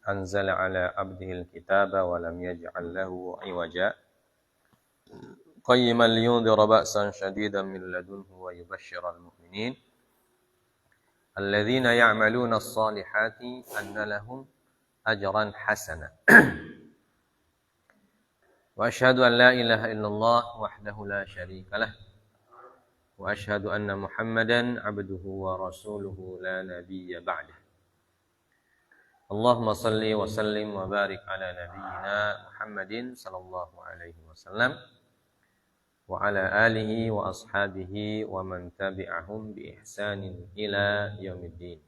أنزل على عبده الكتاب ولم يجعل له عوجا قيما لينذر بأسا شديدا من لدنه ويبشر المؤمنين الذين يعملون الصالحات أن لهم أجرا حسنا وأشهد أن لا إله إلا الله وحده لا شريك له وأشهد أن محمدا عبده ورسوله لا نبي بعده اللهم صل وسلم وبارك على نبينا محمد صلى الله عليه وسلم وعلى آله وأصحابه ومن تبعهم بإحسان إلى يوم الدين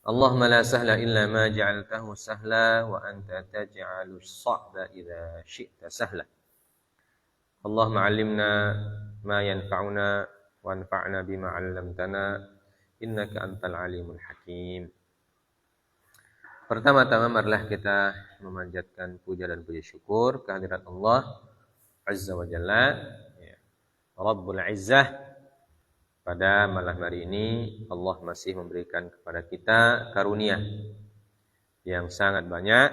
اللهم لا سهل إلا ما جعلته سهلا وأنت تجعل الصعب إذا شئت سهلا اللهم علمنا ما ينفعنا وانفعنا بما علمتنا إنك أنت العليم الحكيم. Pertama-tama marilah kita memanjatkan puja dan puji syukur kehadirat Allah Azza wa Jalla, ya, Rabbul Izzah. Pada malam hari ini Allah masih memberikan kepada kita karunia yang sangat banyak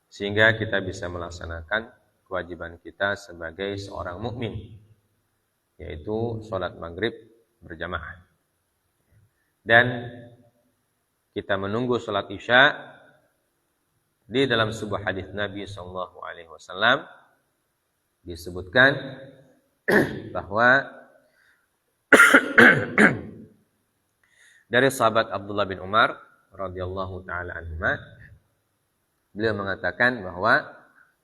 sehingga kita bisa melaksanakan kewajiban kita sebagai seorang mukmin, yaitu sholat maghrib berjamaah. Dan kita menunggu sholat isya. Di dalam sebuah hadis Nabi SAW disebutkan bahwa dari sahabat Abdullah bin Umar radhiyallahu taala anhuma, beliau mengatakan bahwa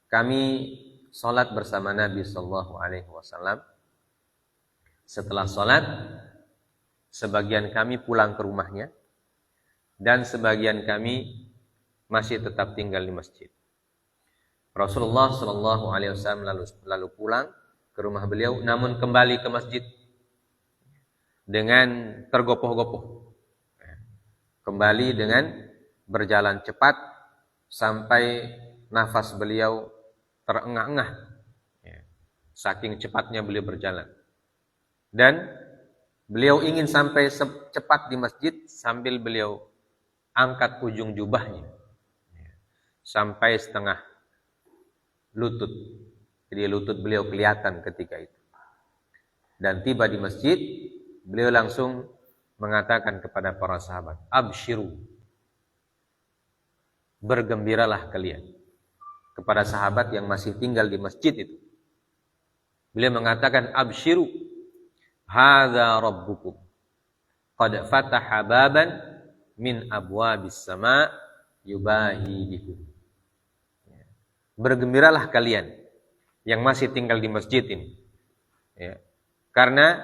kami sholat bersama Nabi SAW. Setelah sholat, sebagian kami pulang ke rumahnya dan sebagian kami masih tetap tinggal di masjid. Rasulullah SAW lalu pulang ke rumah beliau, namun kembali ke masjid dengan tergopoh-gopoh. Kembali dengan berjalan cepat sampai nafas beliau terengah-engah. Saking cepatnya beliau berjalan. Dan beliau ingin sampai cepat di masjid sambil beliau angkat ujung jubahnya sampai setengah lutut. Jadi lutut beliau kelihatan ketika itu. Dan tiba di masjid, beliau langsung mengatakan kepada para sahabat, "Abshiru." Bergembiralah kalian. Kepada sahabat yang masih tinggal di masjid itu. Beliau mengatakan, "Abshiru. Hadza rabbukum. Qad fataha baban min abwabis sama' yubahi bikum." Bergembiralah kalian yang masih tinggal di masjid ini. Ya. Karena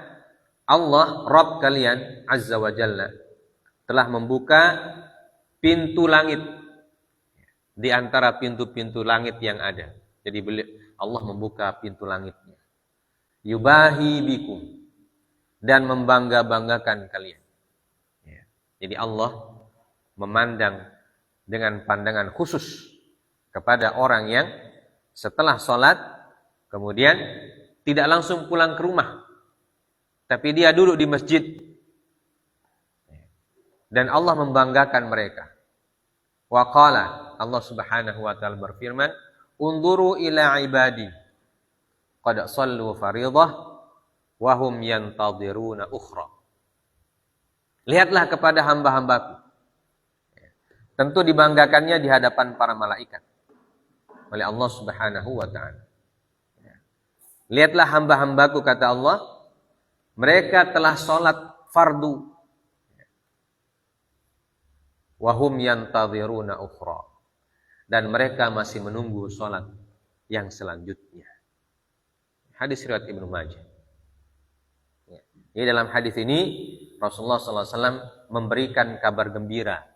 Allah, Rabb kalian, Azza wa Jalla, telah membuka pintu langit di antara pintu-pintu langit yang ada. Jadi Allah membuka pintu langitnya. Yubahi bikum. Dan membangga-banggakan kalian. Ya. Jadi Allah memandang dengan pandangan khusus kepada orang yang setelah sholat kemudian tidak langsung pulang ke rumah, tapi dia duduk di masjid. Dan Allah membanggakan mereka. Wa qala, Allah Subhanahu wa taala berfirman, "Unzuru ila ibadi qad shallu fariidah wa hum yantadhiruna ukhra." Lihatlah kepada hamba-hambaku. Tentu dibanggakannya di hadapan para malaikat oleh Allah Subhanahu wa ta'ala. Lihatlah hamba-hambaku, kata Allah, mereka telah sholat fardu. Wahum yantadhiruna ukhra. Dan mereka masih menunggu sholat yang selanjutnya. Hadis riwayat Ibnu Majah. Jadi dalam hadis ini Rasulullah SAW memberikan kabar gembira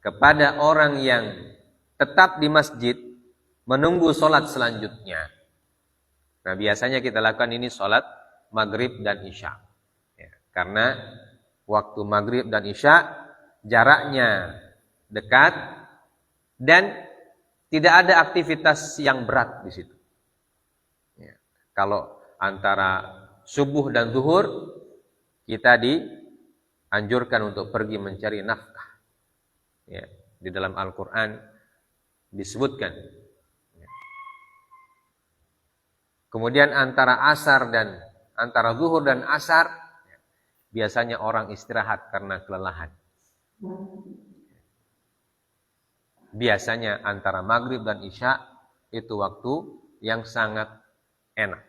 kepada orang yang tetap di masjid menunggu sholat selanjutnya. Nah, biasanya kita lakukan ini sholat maghrib dan isya. Ya, karena waktu maghrib dan isya jaraknya dekat dan tidak ada aktivitas yang berat di situ. Ya, kalau antara subuh dan zuhur kita anjurkan untuk pergi mencari nafkah. Ya, di dalam Al-Quran disebutkan. Ya. Kemudian antara zuhur dan asar, biasanya orang istirahat karena kelelahan. Biasanya antara maghrib dan isya itu waktu yang sangat enak.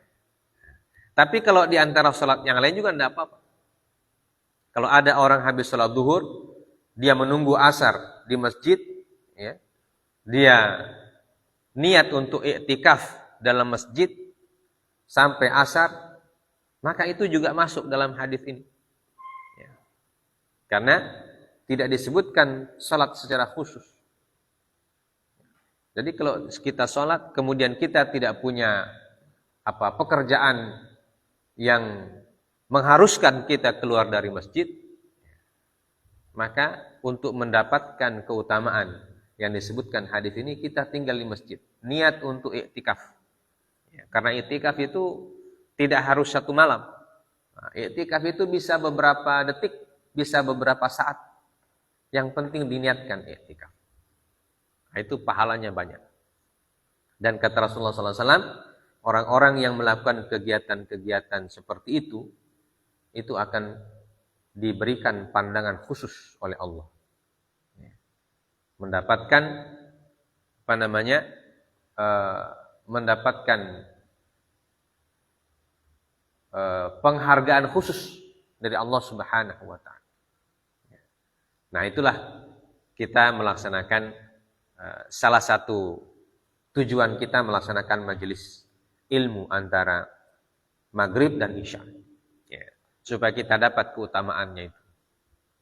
Tapi kalau di antara sholat yang lain juga tidak apa-apa. Kalau ada orang habis sholat zuhur, dia menunggu asar di masjid, ya, dia niat untuk iktikaf dalam masjid sampai asar, maka itu juga masuk dalam hadis ini. Ya. Karena tidak disebutkan sholat secara khusus. Jadi kalau kita sholat, kemudian kita tidak punya pekerjaan yang mengharuskan kita keluar dari masjid, maka untuk mendapatkan keutamaan yang disebutkan hadis ini, kita tinggal di masjid. Niat untuk iktikaf. Ya, karena iktikaf itu tidak harus satu malam. Nah, iktikaf itu bisa beberapa detik, bisa beberapa saat. Yang penting diniatkan iktikaf. Nah, itu pahalanya banyak. Dan kata Rasulullah SAW, orang-orang yang melakukan kegiatan-kegiatan seperti itu akan diberikan pandangan khusus oleh Allah. Mendapatkan penghargaan khusus dari Allah Subhanahu wa taala. Nah, itulah kita melaksanakan salah satu tujuan kita melaksanakan majelis ilmu antara maghrib dan isya, ya, supaya kita dapat keutamaannya itu.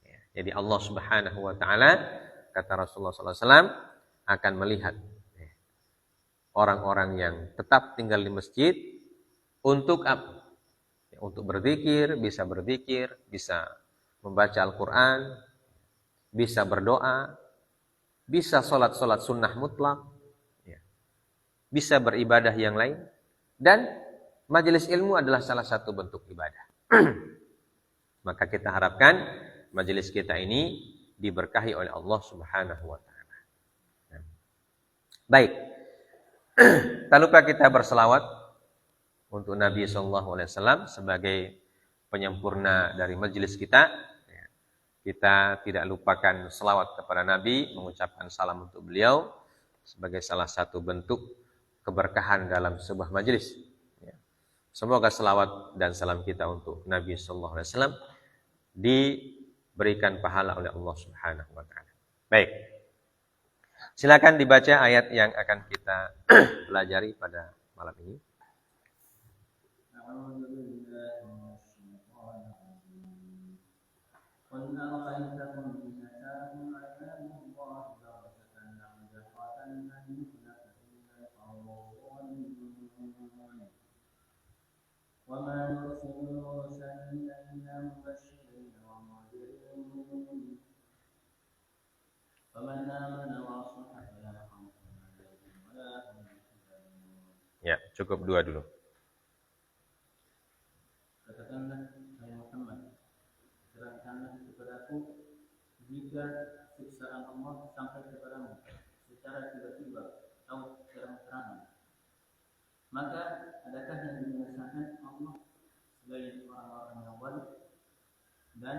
Ya, jadi Allah Subhanahu wa taala, kata Rasulullah SAW, akan melihat orang-orang yang tetap tinggal di masjid untuk apa? Ya, untuk berzikir, bisa membaca Al-Quran, bisa berdoa, bisa sholat sunnah mutlak, ya, bisa beribadah yang lain, dan majelis ilmu adalah salah satu bentuk ibadah. Maka kita harapkan majelis kita ini diberkahi oleh Allah Subhanahu wa taala. Baik. Tak lupa kita berselawat untuk Nabi SAW sebagai penyempurna dari majelis kita. Kita tidak lupakan selawat kepada Nabi, mengucapkan salam untuk beliau sebagai salah satu bentuk keberkahan dalam sebuah majelis. Semoga selawat dan salam kita untuk Nabi SAW diberikan pahala oleh Allah Subhanahu wa taala. Baik. Silakan dibaca ayat yang akan kita pelajari pada malam ini. وما نرسل المرسلين إلا مبشرين ومنذرين فمن آمن وأصلح فلا خوف عليهم ولا هم يحزنون. Ya, cukup dua dulu. Katakanlah, hai Muhammad, terangkanlah kepadaku jika siksaan Allah sampai kepadamu secara tiba-tiba atau terang-terangan. Maka adakah yang dibinasakan Allah selain orang-orang yang wali, dan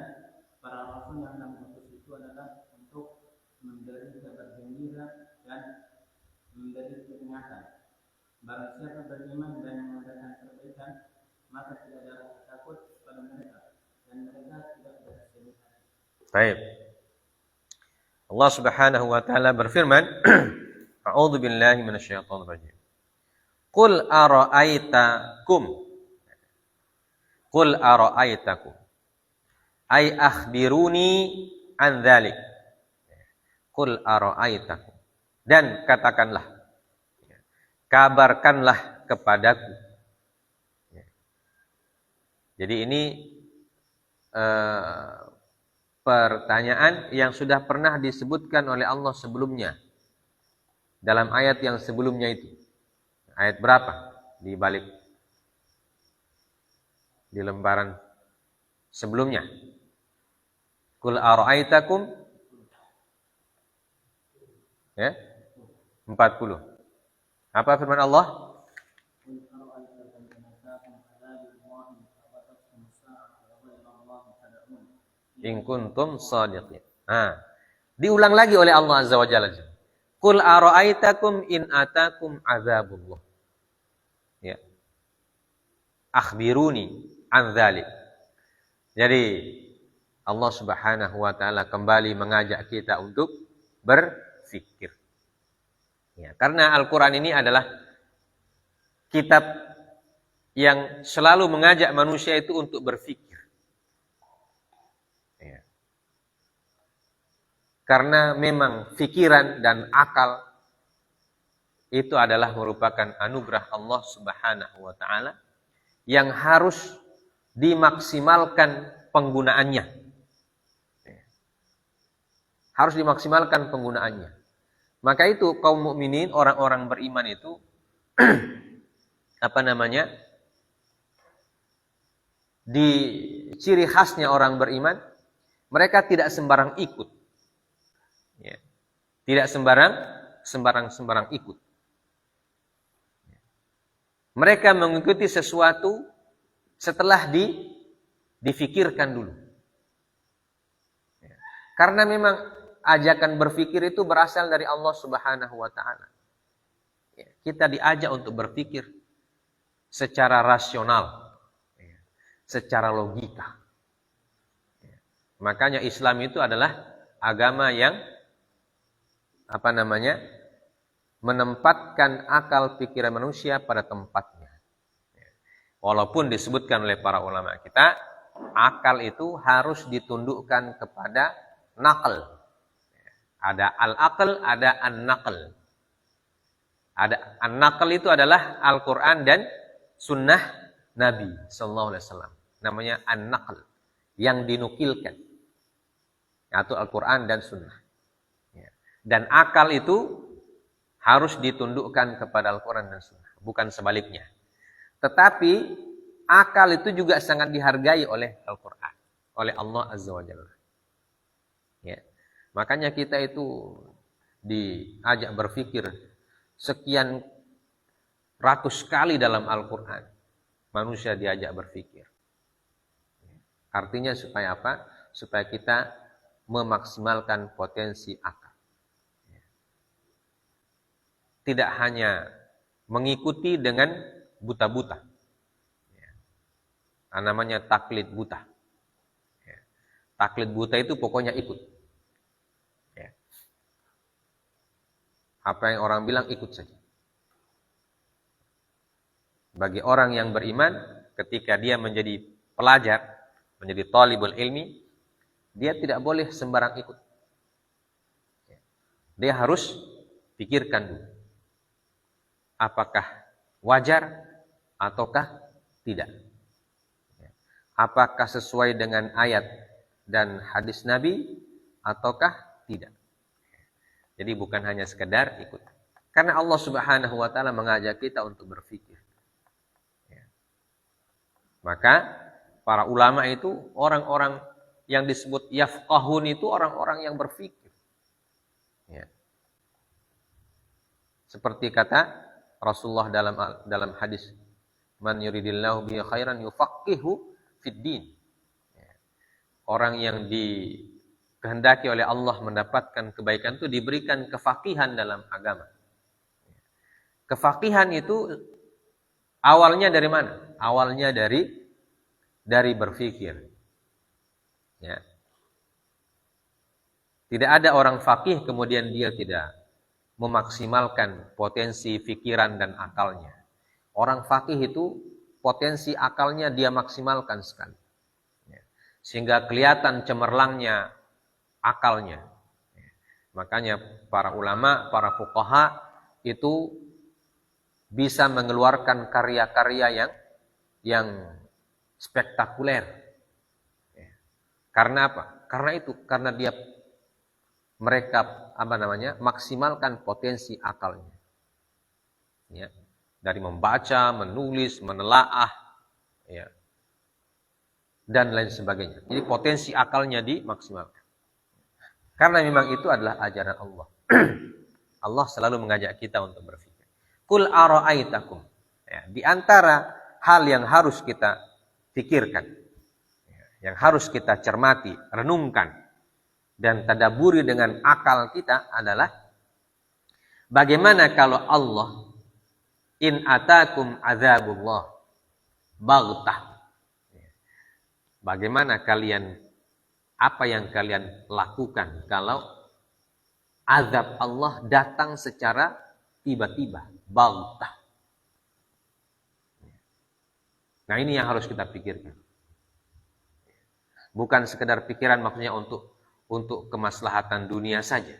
para rasul yang diutus itu adalah untuk memberi kabar gembira dan memberi peringatan. Barang siapa beriman dan mengadakan kebaikan, maka tidak ada rasa takut pada mereka dan mereka tidak bersedih hati. Baik. Allah Subhanahu wa taala berfirman, A'udzu billahi minasyaitonir rajim. Qul ara'aitakum ay akhbiruni an dzalik. Qul ara'aitakum, dan katakanlah, kabarkanlah kepadaku. Jadi ini pertanyaan yang sudah pernah disebutkan oleh Allah sebelumnya dalam ayat yang sebelumnya itu. Ayat berapa di balik di lembaran sebelumnya? Qul ara'aitakum, ya, 40. Apa firman Allah? In kuntum shadiqin. Nah, diulang lagi oleh Allah Azza wa Jalla. Qul ara'aitakum in atakum azabullah. Ya. Akhbiruni an dzalik. Jadi Allah Subhanahu wa taala kembali mengajak kita untuk berfikir. Ya, karena Al-Qur'an ini adalah kitab yang selalu mengajak manusia itu untuk berfikir. Ya. Karena memang pikiran dan akal itu adalah merupakan anugerah Allah Subhanahu wa taala yang harus dimaksimalkan penggunaannya. Harus dimaksimalkan penggunaannya. Maka itu kaum mukminin, orang-orang beriman itu di ciri khasnya orang beriman, mereka tidak sembarang ikut. Ya. Tidak sembarang ikut. Mereka mengikuti sesuatu setelah difikirkan dulu. Ya. Karena memang ajakan berfikir itu berasal dari Allah Subhanahu wa taala. Ya. Kita diajak untuk berfikir secara rasional, ya, secara logika. Ya. Makanya Islam itu adalah agama yang menempatkan akal pikiran manusia pada tempatnya. Walaupun disebutkan oleh para ulama kita, akal itu harus ditundukkan kepada naql. Ada al-aql, ada an-naql. Ada an-naql itu adalah Al-Qur'an dan sunnah Nabi sallallahu alaihi wasallam. Namanya an-naql, yang dinukilkan. Yaitu Al-Qur'an dan sunnah. Dan akal itu harus ditundukkan kepada Al-Quran dan Sunnah, bukan sebaliknya. Tetapi akal itu juga sangat dihargai oleh Al-Quran, oleh Allah Azza wa Jalla. Ya. Makanya kita itu diajak berfikir sekian ratus kali dalam Al-Quran. Manusia diajak berfikir. Artinya supaya apa? Supaya kita memaksimalkan potensi akal. Tidak hanya mengikuti dengan buta-buta. Namanya taklid buta. Taklid buta itu pokoknya ikut. Apa yang orang bilang ikut saja. Bagi orang yang beriman, ketika dia menjadi pelajar, menjadi talibul ilmi, dia tidak boleh sembarang ikut. Dia harus pikirkan dulu. Apakah wajar ataukah tidak? Apakah sesuai dengan ayat dan hadis Nabi ataukah tidak? Jadi bukan hanya sekedar ikut. Karena Allah Subhanahu wa taala mengajak kita untuk berfikir. Maka para ulama itu orang-orang yang disebut yafqahun itu orang-orang yang berfikir. Seperti kata Rasulullah dalam hadis, man yuridillahu bihi khairan yufaqihu fid din. Orang yang dikehendaki oleh Allah mendapatkan kebaikan itu diberikan kefaqihan dalam agama. Kefaqihan itu awalnya dari mana? Awalnya dari berfikir. Ya. Tidak ada orang faqih kemudian dia tidak memaksimalkan potensi pikiran dan akalnya. Orang faqih itu potensi akalnya dia maksimalkan sekali. Sehingga kelihatan cemerlangnya akalnya. Makanya para ulama, para fuqaha itu bisa mengeluarkan karya-karya yang spektakuler. Karena apa? Karena mereka maksimalkan potensi akalnya. Ya. Dari membaca, menulis, menelaah, ya. dan lain sebagainya. Jadi potensi akalnya dimaksimalkan. Karena memang itu adalah ajaran Allah. Allah selalu mengajak kita untuk berpikir. Qul ara'aitakum. Ya, di antara hal yang harus kita pikirkan, yang harus kita cermati, renungkan, dan tadabburi dengan akal kita adalah bagaimana kalau Allah in atakum azabullah baghtah. Bagaimana apa yang kalian lakukan kalau azab Allah datang secara tiba-tiba, baghtah. Nah, ini yang harus kita pikirkan. Bukan sekedar pikiran maksudnya untuk kemaslahatan dunia saja.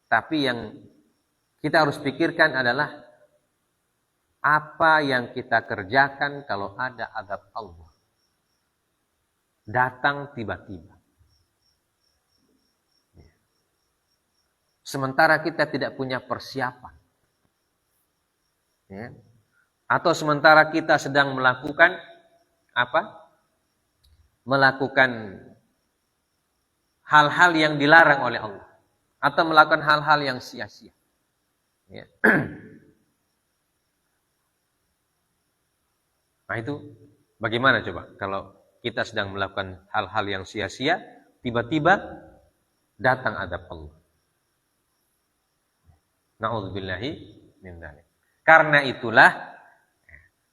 Tapi yang kita harus pikirkan adalah apa yang kita kerjakan kalau ada azab Allah datang tiba-tiba. Sementara kita tidak punya persiapan. Ya. Atau sementara kita sedang melakukan apa? Melakukan hal-hal yang dilarang oleh Allah. Atau melakukan hal-hal yang sia-sia. Ya. Nah itu bagaimana coba kalau kita sedang melakukan hal-hal yang sia-sia, tiba-tiba datang azab Allah. Na'udzubillahi min dzalik. Karena itulah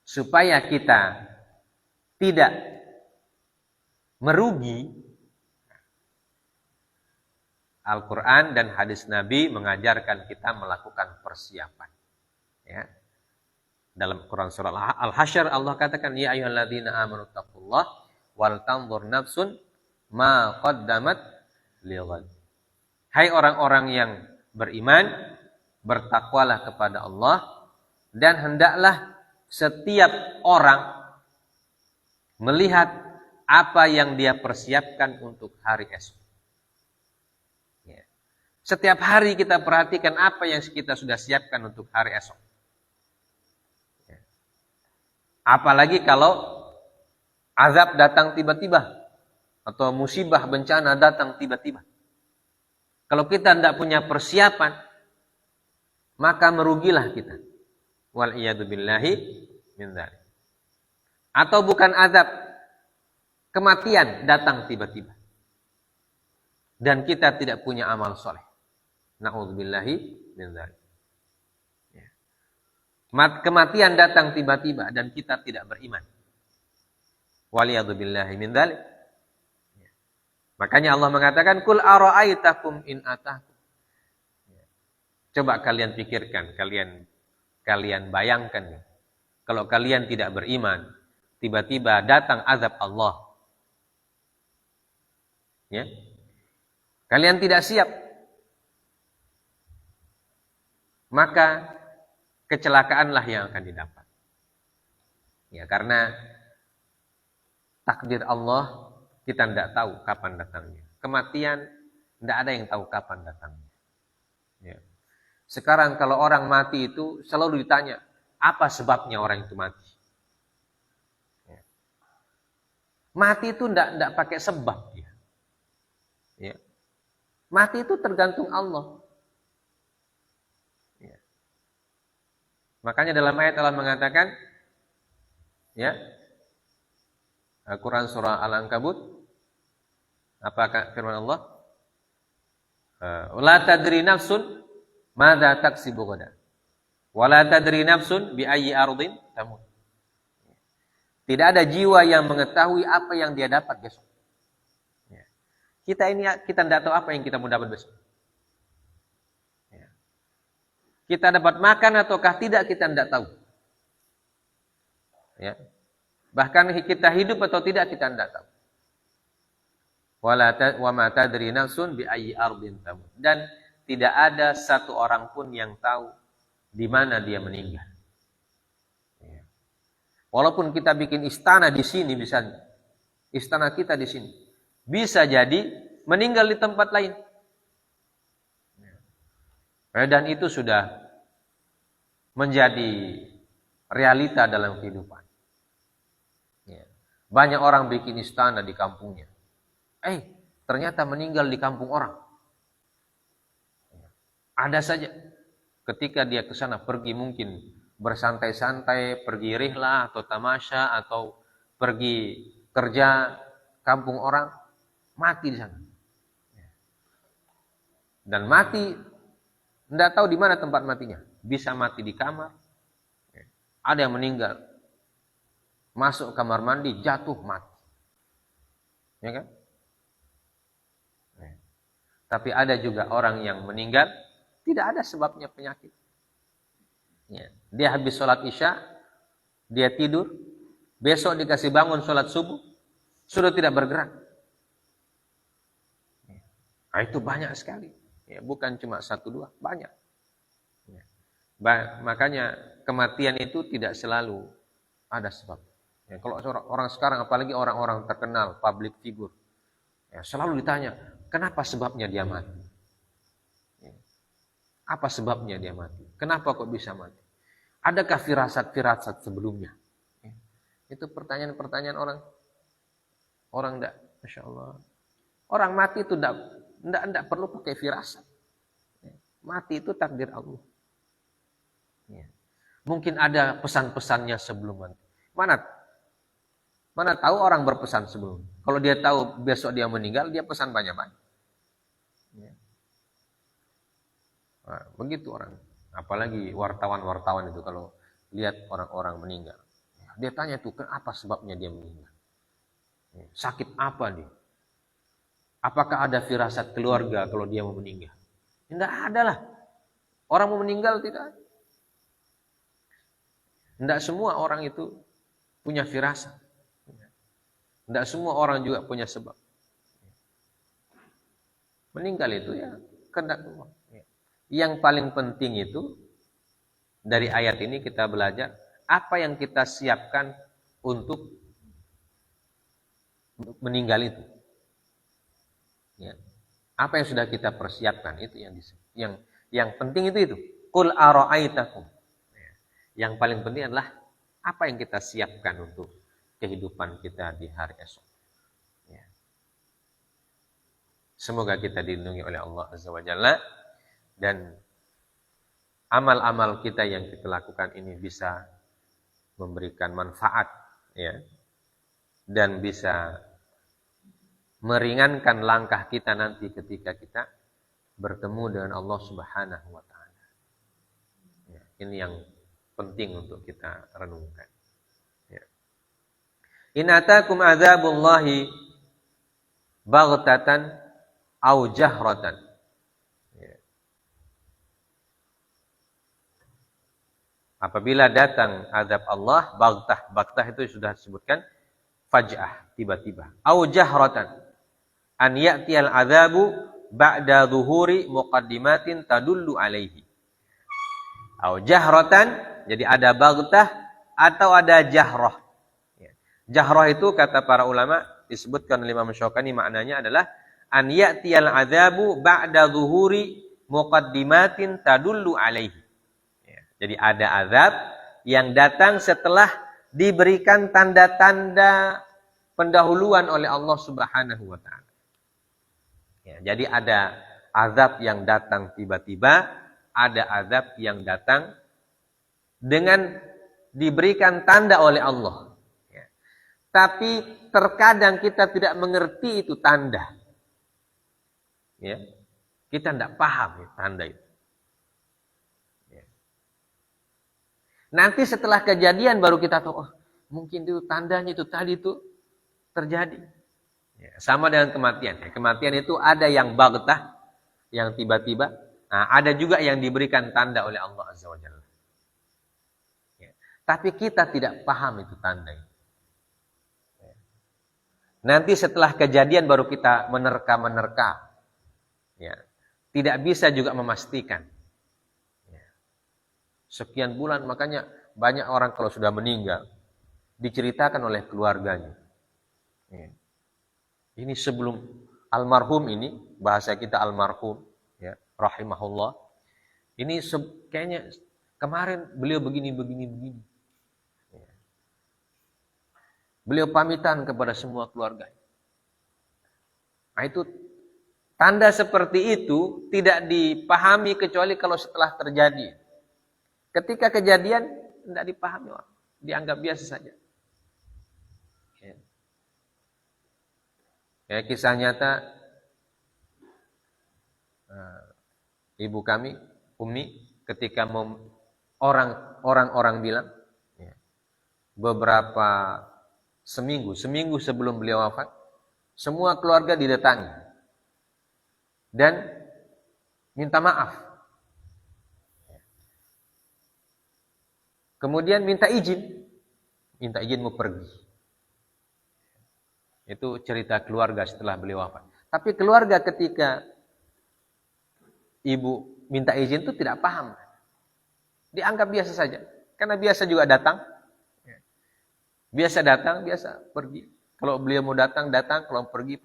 supaya kita tidak merugi, Al-Quran dan hadis Nabi mengajarkan kita melakukan persiapan. Ya. Dalam Quran surah Al-Hasyr Allah katakan, ya ayyuhalladzina amanu taqullah wal tanzur nafsun ma qaddamat lighad. Hai orang-orang yang beriman, bertakwalah kepada Allah dan hendaklah setiap orang melihat apa yang dia persiapkan untuk hari esok. Ya. Setiap hari kita perhatikan apa yang kita sudah siapkan untuk hari esok. Ya. Apalagi kalau azab datang tiba-tiba atau musibah bencana datang tiba-tiba. Kalau kita tidak punya persiapan, maka merugilah kita. Wal iyadu billahi min dzalik. Atau bukan azab, kematian datang tiba-tiba. Dan kita tidak punya amal soleh. Na'udzubillahi min dzalik. Ya. Kematian datang tiba-tiba dan kita tidak beriman. Wal iyadu billahi min dzalik. Ya. Makanya Allah mengatakan, "Qul ara'aitakum in atakum." Ya. Coba kalian pikirkan, kalian bayangkan, kalau kalian tidak beriman, tiba-tiba datang azab Allah. Ya. Kalian tidak siap. Maka kecelakaanlah yang akan didapat. Ya, karena takdir Allah kita tidak tahu kapan datangnya. Kematian tidak ada yang tahu kapan datangnya. Ya. Sekarang kalau orang mati itu selalu ditanya, apa sebabnya orang itu mati? Ya. Mati itu tidak pakai sebab. Ya. Mati itu tergantung Allah. Ya. Makanya dalam ayat Allah mengatakan, ya, Al-Quran surah Al-Ankabut, apa firman Allah? La tadri nafsun madza taksibu ghadan. Wa la tadri nafsun bi ayyi ardin tamut. Tidak ada jiwa yang mengetahui apa yang dia dapat besok. Ya. Kita tidak tahu apa yang kita mau dapat besok. Ya. Kita dapat makan ataukah tidak kita tidak tahu. Ya. Bahkan kita hidup atau tidak kita tidak tahu. Wa ma tadri nafsun bi ayyi ardin tamut. Dan tidak ada satu orang pun yang tahu di mana dia meninggal. Ya. Walaupun kita bikin istana di sini misalnya, istana kita di sini, bisa jadi meninggal di tempat lain. Ya. Dan itu sudah menjadi realita dalam kehidupan. Ya. Banyak orang bikin istana di kampungnya. Ternyata meninggal di kampung orang. Ada saja. Ketika dia ke sana pergi mungkin bersantai-santai, pergi rihlah atau tamasya atau pergi kerja kampung orang, mati di sana. Dan mati, tidak tahu di mana tempat matinya. Bisa mati di kamar. Ada yang meninggal. Masuk kamar mandi, jatuh, mati. Ya kan? Tapi ada juga orang yang meninggal, tidak ada sebabnya penyakit. Dia habis sholat isya, dia tidur, besok dikasih bangun sholat subuh, sudah tidak bergerak. Itu banyak sekali. Bukan cuma 1-2, banyak. Makanya kematian itu tidak selalu ada sebab. Kalau orang sekarang, apalagi orang-orang terkenal, public figure, selalu ditanya, kenapa sebabnya dia mati? Apa sebabnya dia mati? Kenapa kok bisa mati? Adakah firasat-firasat sebelumnya? Itu pertanyaan-pertanyaan orang. Orang enggak, Masya Allah. Orang mati itu enggak perlu pakai firasat. Mati itu takdir Allah. Mungkin ada pesan-pesannya sebelum mati. Mana tahu orang berpesan sebelum. Kalau dia tahu besok dia meninggal, dia pesan banyak-banyak. Nah, begitu orang. Apalagi wartawan-wartawan itu kalau lihat orang-orang meninggal. Dia tanya tuh, apa sebabnya dia meninggal? Sakit apa dia? Apakah ada firasat keluarga kalau dia mau meninggal? Tidak ada lah. Orang mau meninggal tidak. Tidak semua orang itu punya firasat. Tidak semua orang juga punya sebab. Meninggal itu ya kehendak Allah. Yang paling penting itu dari ayat ini kita belajar apa yang kita siapkan untuk meninggal itu. Apa yang sudah kita persiapkan itu yang penting itu. Qul ara'aitakum. Yang paling penting adalah apa yang kita siapkan untuk kehidupan kita di hari esok. Semoga kita dilindungi oleh Allah Azza wa Jalla dan amal-amal kita yang kita lakukan ini bisa memberikan manfaat, dan bisa meringankan langkah kita nanti ketika kita bertemu dengan Allah Subhanahu wa taala. Ini yang penting untuk kita renungkan. In atakum adzabullahi baghtatan aw jahratan. Apabila datang azab Allah, baghtah itu sudah disebutkan faj'ah, tiba-tiba. Aw jahratan, an ya'tiyal azabu ba'da zuhuri muqaddimatin tadullu alaihi. Aw jahratan, jadi ada baghtah atau ada jahrah. Jahrah itu kata para ulama disebutkan oleh Imam Syaukani maknanya adalah an ya'tiyal azabu ba'da zuhuri muqaddimatin tadullu alaihi. Jadi ada azab yang datang setelah diberikan tanda-tanda pendahuluan oleh Allah Subhanahu wa taala. Jadi ada azab yang datang tiba-tiba, ada azab yang datang dengan diberikan tanda oleh Allah. Tapi terkadang kita tidak mengerti itu tanda. Kita tidak paham tanda itu. Nanti setelah kejadian baru kita tahu, mungkin itu tandanya itu tadi itu terjadi. Sama dengan kematian. Kematian itu ada yang baghtah, yang tiba-tiba. Ada juga yang diberikan tanda oleh Allah Azza wa Jalla. Tapi kita tidak paham itu tanda itu. Nanti setelah kejadian baru kita menerka-menerka. Tidak bisa juga memastikan. Sekian bulan, makanya banyak orang kalau sudah meninggal diceritakan oleh keluarganya. Ini sebelum almarhum ini, bahasa kita almarhum, rahimahullah. Ini kayaknya kemarin beliau begini. Beliau pamitan kepada semua keluarga. Nah, itu tanda seperti itu tidak dipahami kecuali kalau setelah terjadi. Ketika kejadian tidak dipahami, dianggap biasa saja. Ya, kisah nyata ibu kami, Umi, ketika orang-orang bilang, ya, beberapa seminggu sebelum beliau wafat, semua keluarga didatangi dan minta maaf. Kemudian minta izin mau pergi. Itu cerita keluarga setelah beliau wafat. Tapi keluarga ketika ibu minta izin itu tidak paham. Dianggap biasa saja. Karena biasa juga datang. Biasa datang, biasa pergi. Kalau beliau mau datang, kalau pergi.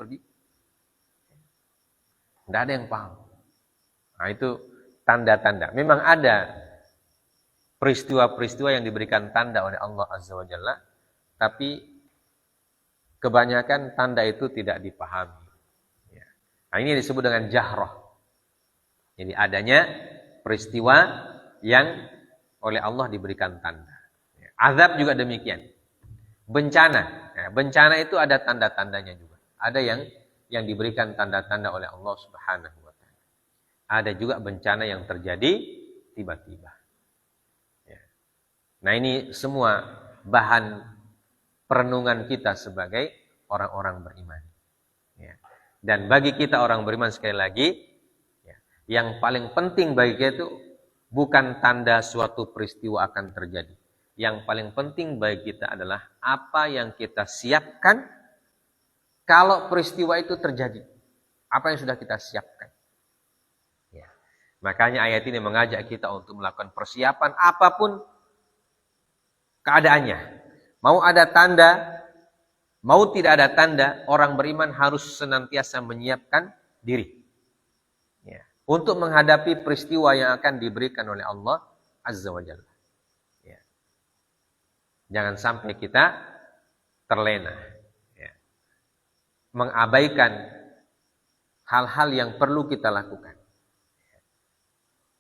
Tidak ada yang paham. Nah, itu tanda-tanda. Memang ada peristiwa-peristiwa yang diberikan tanda oleh Allah Azza wa Jalla. Tapi kebanyakan tanda itu tidak dipahami. Nah, ini disebut dengan jahrah. Jadi adanya peristiwa yang oleh Allah diberikan tanda. Azab juga demikian. Bencana. Bencana itu ada tanda-tandanya juga. Ada yang diberikan tanda-tanda oleh Allah Subhanahu wa Ta'ala. Ada juga bencana yang terjadi tiba-tiba. Nah, ini semua bahan perenungan kita sebagai orang-orang beriman. Ya. Dan bagi kita orang beriman sekali lagi, ya, yang paling penting bagi kita itu bukan tanda suatu peristiwa akan terjadi. Yang paling penting bagi kita adalah apa yang kita siapkan kalau peristiwa itu terjadi. Apa yang sudah kita siapkan. Ya. Makanya ayat ini mengajak kita untuk melakukan persiapan apapun keadaannya. Mau ada tanda, mau tidak ada tanda, orang beriman harus senantiasa menyiapkan diri. Ya. Untuk menghadapi peristiwa yang akan diberikan oleh Allah Azza wa Jalla. Ya. Jangan sampai kita terlena. Ya. Mengabaikan hal-hal yang perlu kita lakukan. Ya.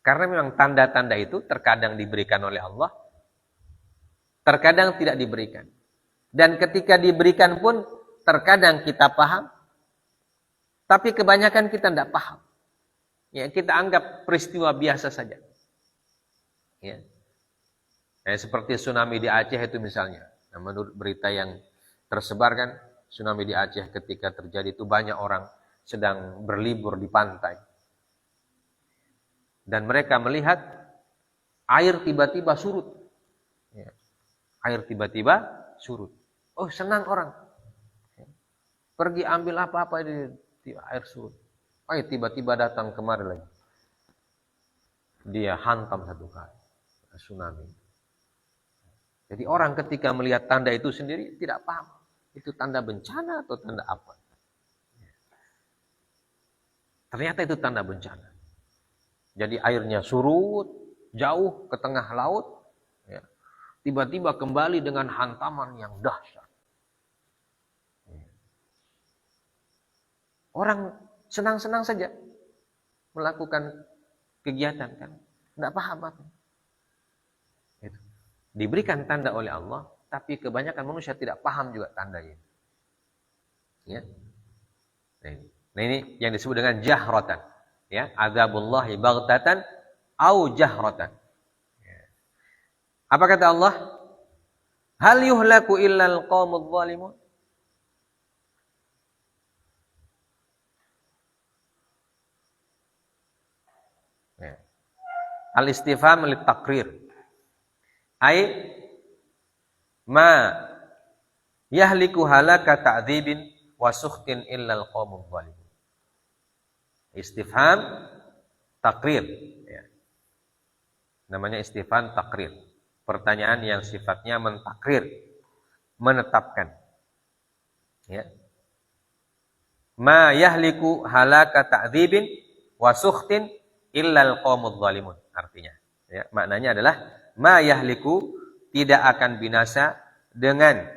Karena memang tanda-tanda itu terkadang diberikan oleh Allah, terkadang tidak diberikan. Dan ketika diberikan pun terkadang kita paham, tapi kebanyakan kita tidak paham. Ya, kita anggap peristiwa biasa saja. Ya. Seperti tsunami di Aceh itu misalnya. Nah, menurut berita yang tersebar kan, tsunami di Aceh ketika terjadi itu banyak orang sedang berlibur di pantai. Dan mereka melihat air tiba-tiba surut. Ya. Air tiba-tiba surut. Oh, senang orang. Pergi ambil apa-apa di air surut. Air tiba-tiba datang kemari lagi. Dia hantam satu kali. Tsunami. Jadi orang ketika melihat tanda itu sendiri tidak paham. Itu tanda bencana atau tanda apa. Ternyata itu tanda bencana. Jadi airnya surut jauh ke tengah laut. Tiba-tiba kembali dengan hantaman yang dahsyat. Orang senang-senang saja melakukan kegiatan kan, tidak paham apa. Itu. Diberikan tanda oleh Allah, tapi kebanyakan manusia tidak paham juga tandanya. Ya. Nah ini yang disebut dengan jahratan. Ya, adzabullahi baghtatan au jahratan. Apa kata Allah? Hal yuhlaku illal qaumudz zalimun? Ya. Al-istifham lit-taqrir. Ai ma yahliku halaka ta'dzibin wa sukhtin illal qaumudz zalimun. Istifham taqrir, ya. Namanya istifham taqrir. Pertanyaan yang sifatnya mentakrir, menetapkan. Ya. Ma yahliku halaka ta'dzibin wa sukhtin illal qaumudz zalimun. Artinya, ya, maknanya adalah ma yahliku tidak akan binasa dengan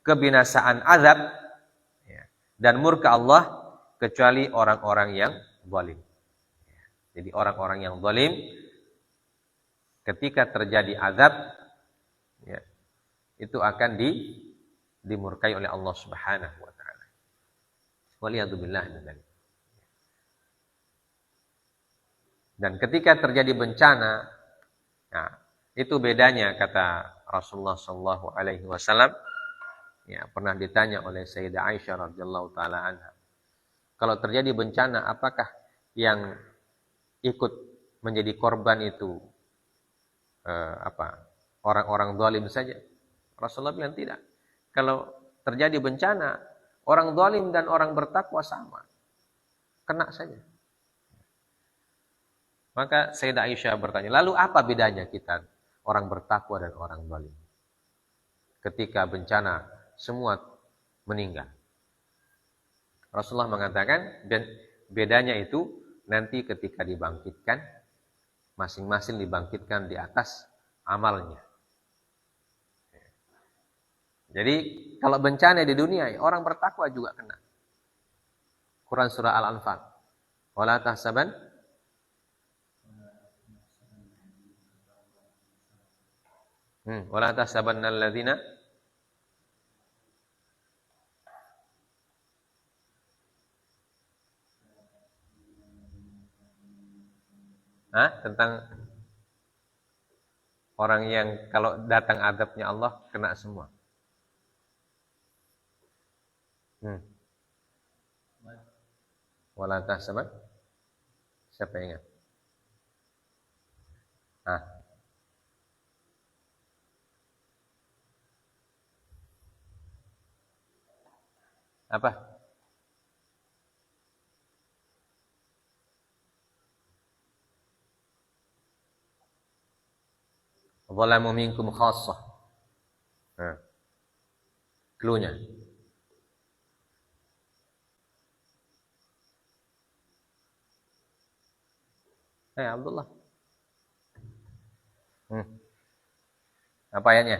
kebinasaan azab dan murka Allah kecuali orang-orang yang zalim. Jadi orang-orang yang zalim ketika terjadi azab itu akan dimurkai oleh Allah Subhanahu wa taala. Waliyadzubillah min dzalik. Dan ketika terjadi bencana, nah, itu bedanya kata Rasulullah sallallahu alaihi wasallam. Pernah ditanya oleh Sayyidah Aisyah radhiyallahu taala anha. Kalau terjadi bencana, apakah yang ikut menjadi korban itu orang-orang zalim saja? Rasulullah bilang tidak. Kalau terjadi bencana, orang zalim dan orang bertakwa sama. Kena saja. Maka Sayyidah Aisyah bertanya, lalu apa bedanya kita orang bertakwa dan orang zalim? Ketika bencana semua meninggal. Rasulullah mengatakan bedanya itu nanti ketika dibangkitkan, masing-masing dibangkitkan di atas amalnya. Jadi kalau bencana di dunia, orang bertakwa juga kena. Quran surah Al-Anfal. Wala tahsaban wala tahsabannal ladzina tentang orang yang kalau datang azabnya Allah kena semua. Wala tahsaban. Siapa yang ingat? Apa? Zalamu minkum khassah. Cluenya. Abdullah. Apa ayatnya?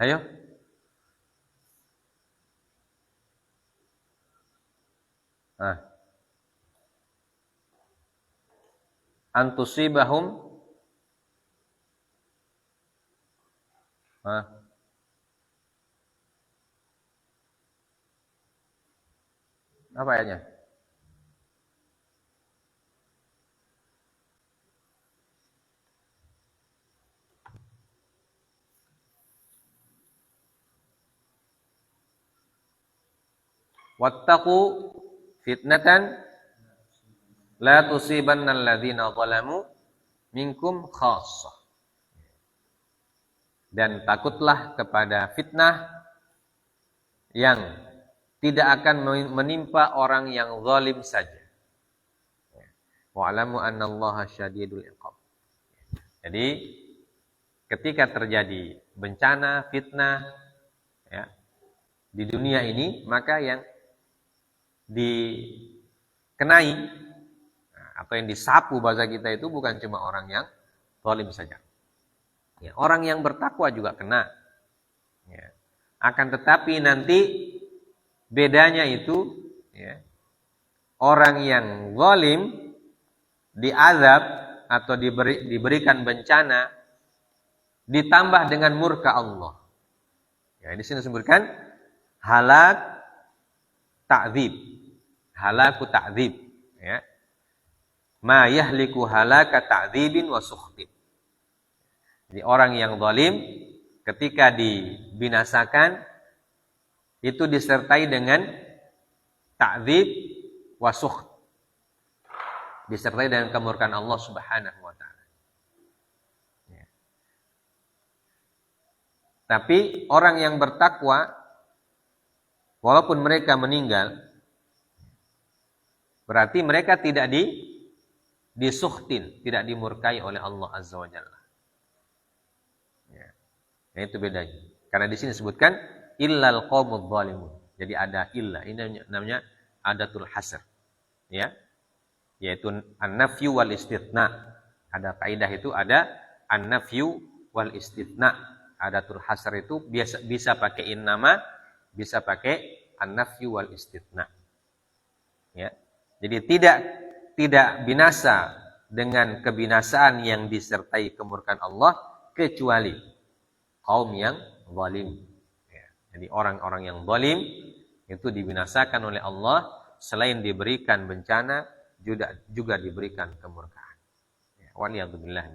Ayo. Antusibahum apa ayatnya? Wattaqu fitnatan la tusibannal ladzina zalamu minkum khassah. Dan takutlah kepada fitnah yang tidak akan menimpa orang yang zalim saja. Wa'lamu annallaha syadidul iqab. Jadi ketika terjadi bencana, fitnah di dunia ini, maka yang dikenai atau yang disapu bahasa kita itu bukan cuma orang yang zalim saja. Orang yang bertakwa juga kena. Akan tetapi nanti bedanya itu orang yang zalim diazab atau diberikan bencana ditambah dengan murka Allah. Di sini disebutkan halak ta'dzib. Halaku ta'dzib. Ma yahliku halaka ta'dzibin wa sukhtin. Jadi orang yang zalim ketika dibinasakan itu disertai dengan ta'dzib wa sukht. Disertai dengan kemurkaan Allah Subhanahu wa taala. Tapi orang yang bertakwa walaupun mereka meninggal berarti mereka tidak disukhtin, tidak dimurkai oleh Allah Azza wa Jalla. Itu bedanya. Karena di sini disebutkan illal qaumudz zalimun. Jadi ada illa. Ini namanya adatul hasr. Ya. Yaitu an-nafyu wal istitsna. Ada kaidah itu ada an-nafyu wal istitsna. Adatul hasr itu bisa pakai innama, bisa pakai an-nafyu wal istitsna. Ya. Jadi tidak binasa dengan kebinasaan yang disertai kemurkaan Allah kecuali kaum yang zalim. Ya. Jadi orang-orang yang zalim itu dibinasakan oleh Allah, selain diberikan bencana juga diberikan kemurkaan. Ya, waliyadzubillah.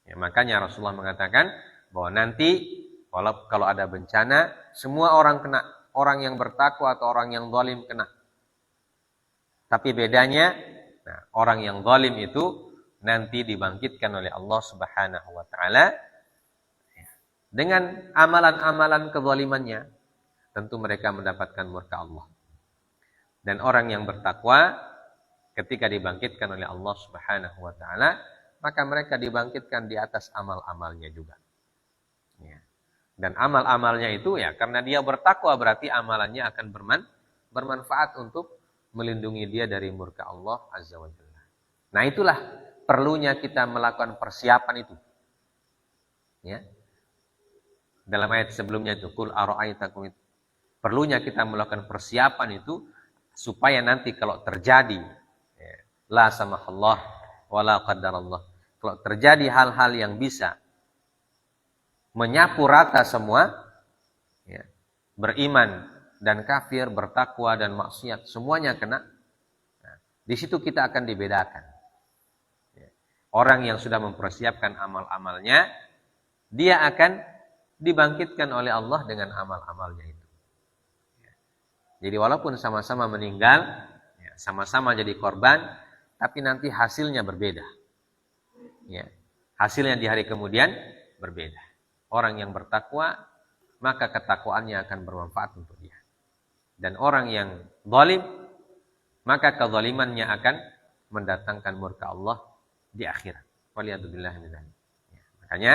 Ya, makanya Rasulullah mengatakan bahwa nanti kalau ada bencana, semua orang kena, orang yang bertakwa atau orang yang zalim kena. Tapi bedanya, orang yang zalim itu nanti dibangkitkan oleh Allah Subhanahu wa taala dengan amalan-amalan kezalimannya, tentu mereka mendapatkan murka Allah. Dan orang yang bertakwa ketika dibangkitkan oleh Allah Subhanahu wa taala, maka mereka dibangkitkan di atas amal-amalnya juga. Ya. Dan amal-amalnya itu ya karena dia bertakwa berarti amalannya akan bermanfaat untuk melindungi dia dari murka Allah Azza wa Jalla. Nah, itulah perlunya kita melakukan persiapan itu. Ya. Dalam ayat sebelumnya itu, qul ara'aitakum, perlunya kita melakukan persiapan itu supaya nanti kalau terjadi la samahallah wala qaddarallah, kalau terjadi hal-hal yang bisa menyapu rata semua, ya, beriman dan kafir, bertakwa dan maksiat, semuanya kena. Nah, di situ kita akan dibedakan. Ya. Orang yang sudah mempersiapkan amal-amalnya, dia akan dibangkitkan oleh Allah dengan amal-amalnya itu. Ya. Jadi walaupun sama-sama meninggal, ya, sama-sama jadi korban, tapi nanti hasilnya berbeda. Ya. Hasilnya di hari kemudian berbeda. Orang yang bertakwa, maka ketakwaannya akan bermanfaat untuk dia. Dan orang yang zalim, maka kezalimannya akan mendatangkan murka Allah di akhirat. Waliyadzubillah min dzalik. Ya, makanya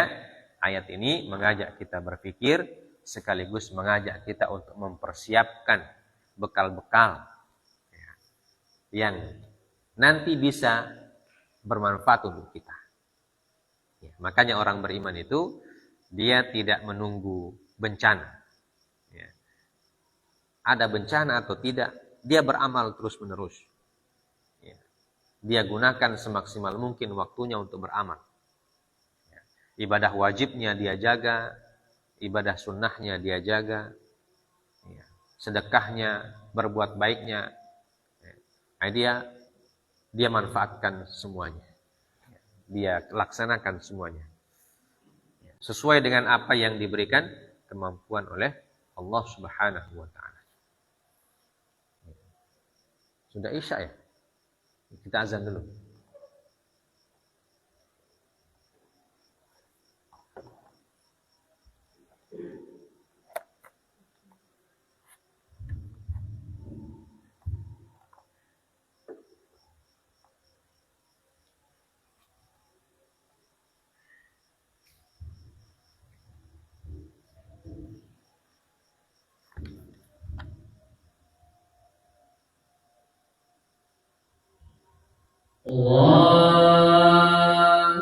ayat ini mengajak kita berpikir sekaligus mengajak kita untuk mempersiapkan bekal-bekal ya, yang nanti bisa bermanfaat untuk kita. Ya, makanya orang beriman itu dia tidak menunggu bencana. Ada bencana atau tidak, dia beramal terus-menerus. Ya. Dia gunakan semaksimal mungkin waktunya untuk beramal. Ya. Ibadah wajibnya dia jaga, ibadah sunnahnya dia jaga, ya. Sedekahnya, berbuat baiknya, ya. Nah, dia manfaatkan semuanya. Ya. Dia laksanakan semuanya. Ya. Sesuai dengan apa yang diberikan kemampuan oleh Allah Subhanahu wa taala. Sudah Isya ya? Kita azan dulu. Allahu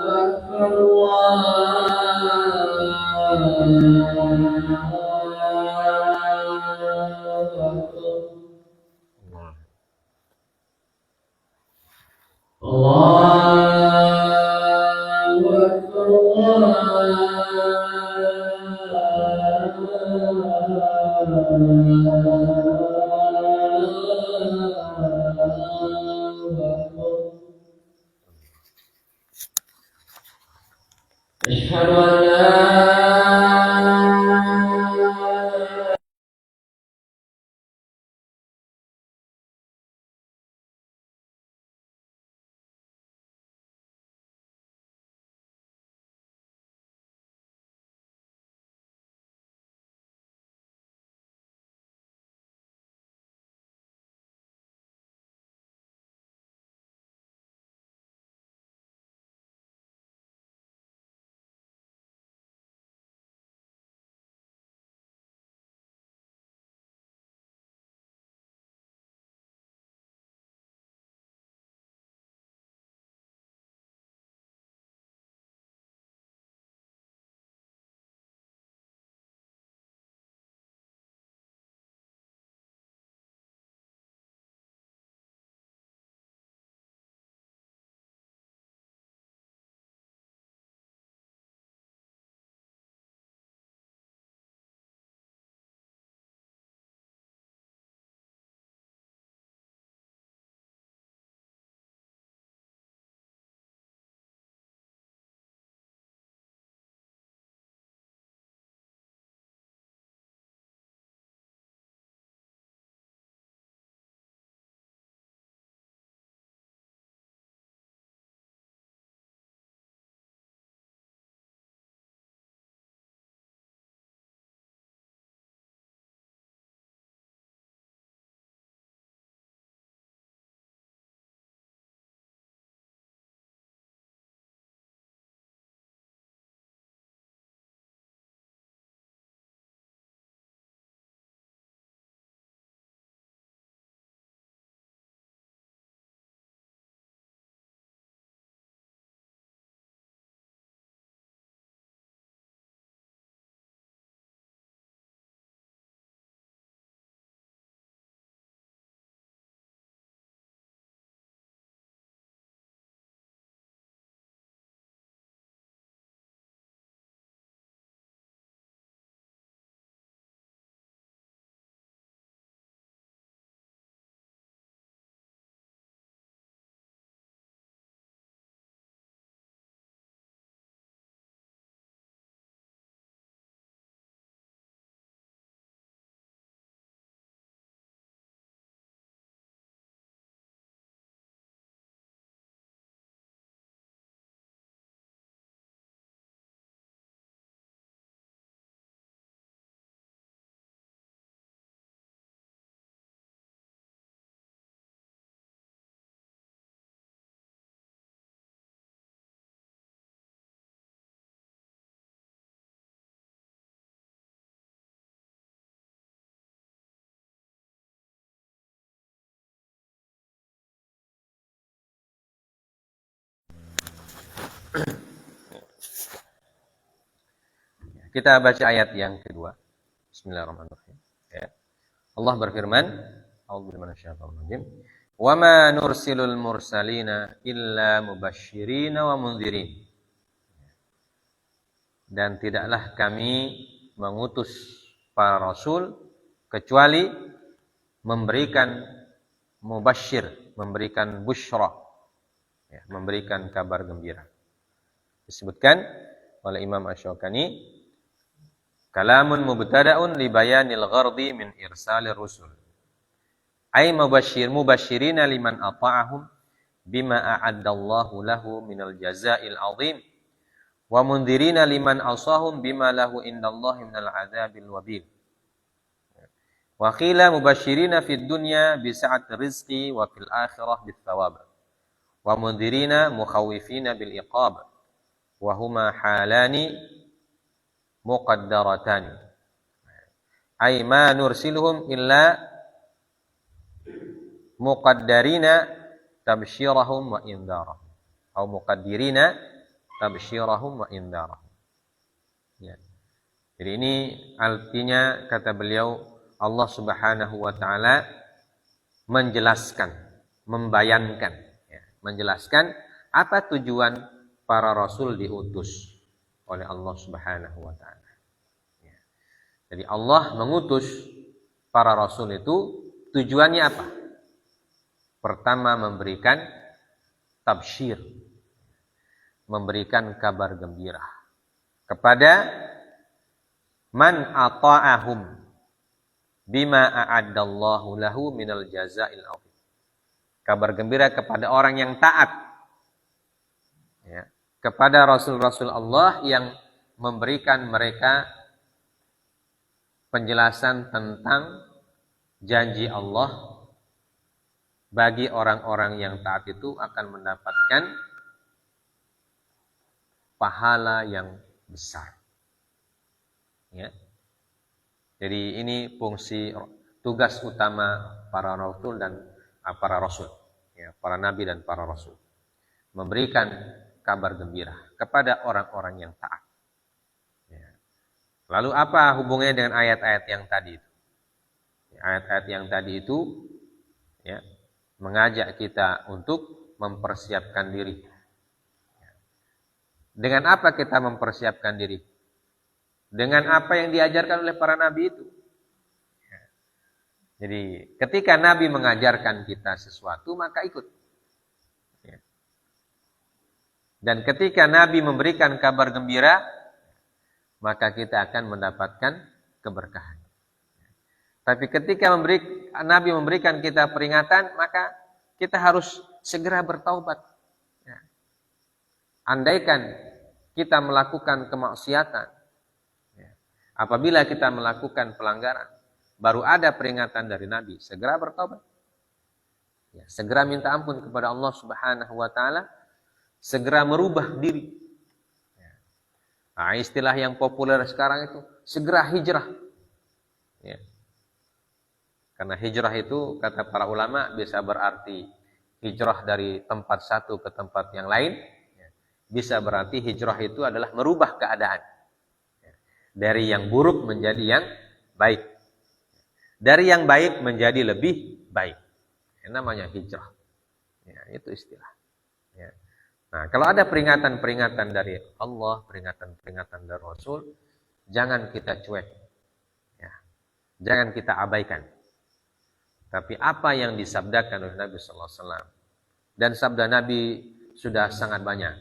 Akbar, Allahu Akbar, أشهد أن لا Kita baca ayat yang kedua. Bismillahirrahmanirrahim. Ya. Allah berfirman, A'udzubillahi minasyaitonir rajim. Wa ma nursilul mursalina illa mubashshirina wa mundzirin. Dan tidaklah kami mengutus para rasul kecuali memberikan mubasyir, memberikan busyra, ya, memberikan kabar gembira. Disebutkan oleh Imam Asy-Syaukani, kalamun mubtada'un li bayanil ghardi min irsalir rusul. Ay mubasyirina liman ata'ahum bima a'addallahu lahu minal jazaa'il 'azim wa mundzirina liman asahum bima lahu indallahi minal 'adzabil wabil. Wa qila mubasyirina fid dunya bi sa'ati rizqi wa fil akhirah bit thawab. Wa mundzirina mukhawifina bil iqab. Wa huma halani muqaddaratan. Ay ma nursiluhum illa muqaddarina tabsyirahum wa indharahum. Atau muqaddirina tabsyirahum wa indharahum. Ya. Jadi ini artinya, kata beliau, Allah Subhanahu wa taala menjelaskan, membayankan, ya, menjelaskan apa tujuan para rasul diutus oleh Allah Subhanahu wa taala. Ya. Jadi Allah mengutus para rasul itu tujuannya apa? Pertama, memberikan tabsyir, memberikan kabar gembira kepada man ata'ahum bima a'addallahu lahu minal jazaa'il 'azim. Kabar gembira kepada orang yang taat, ya, kepada rasul-rasul Allah yang memberikan mereka penjelasan tentang janji Allah bagi orang-orang yang taat itu akan mendapatkan pahala yang besar. Ya. Jadi ini fungsi tugas utama para rasul dan para rasul, ya, para nabi dan para rasul, memberikan kabar gembira kepada orang-orang yang taat. Ya. Lalu apa hubungannya dengan ayat-ayat yang tadi itu? Ayat-ayat yang tadi itu, ya, mengajak kita untuk mempersiapkan diri. Dengan apa kita mempersiapkan diri? Dengan apa yang diajarkan oleh para nabi itu. Jadi ketika nabi mengajarkan kita sesuatu, maka ikut. Dan ketika nabi memberikan kabar gembira, maka kita akan mendapatkan keberkahan. Tapi ketika nabi memberikan kita peringatan, maka kita harus segera bertaubat. Andaikan kita melakukan kemaksiatan, apabila kita melakukan pelanggaran, baru ada peringatan dari Nabi, segera bertobat. Ya, segera minta ampun kepada Allah Subhanahu wa taala, segera merubah diri. Ya. Nah, istilah yang populer sekarang itu segera hijrah. Ya. Karena hijrah itu, kata para ulama, bisa berarti hijrah dari tempat satu ke tempat yang lain. Ya. Bisa berarti hijrah itu adalah merubah keadaan. Dari yang buruk menjadi yang baik. Dari yang baik menjadi lebih baik. Yang namanya hijrah. Ya, itu istilah. Ya. Nah, kalau ada peringatan-peringatan dari Allah, peringatan-peringatan dari Rasul, jangan kita cuek. Ya. Jangan kita abaikan. Tapi apa yang disabdakan oleh Nabi SAW. Dan sabda Nabi sudah sangat banyak.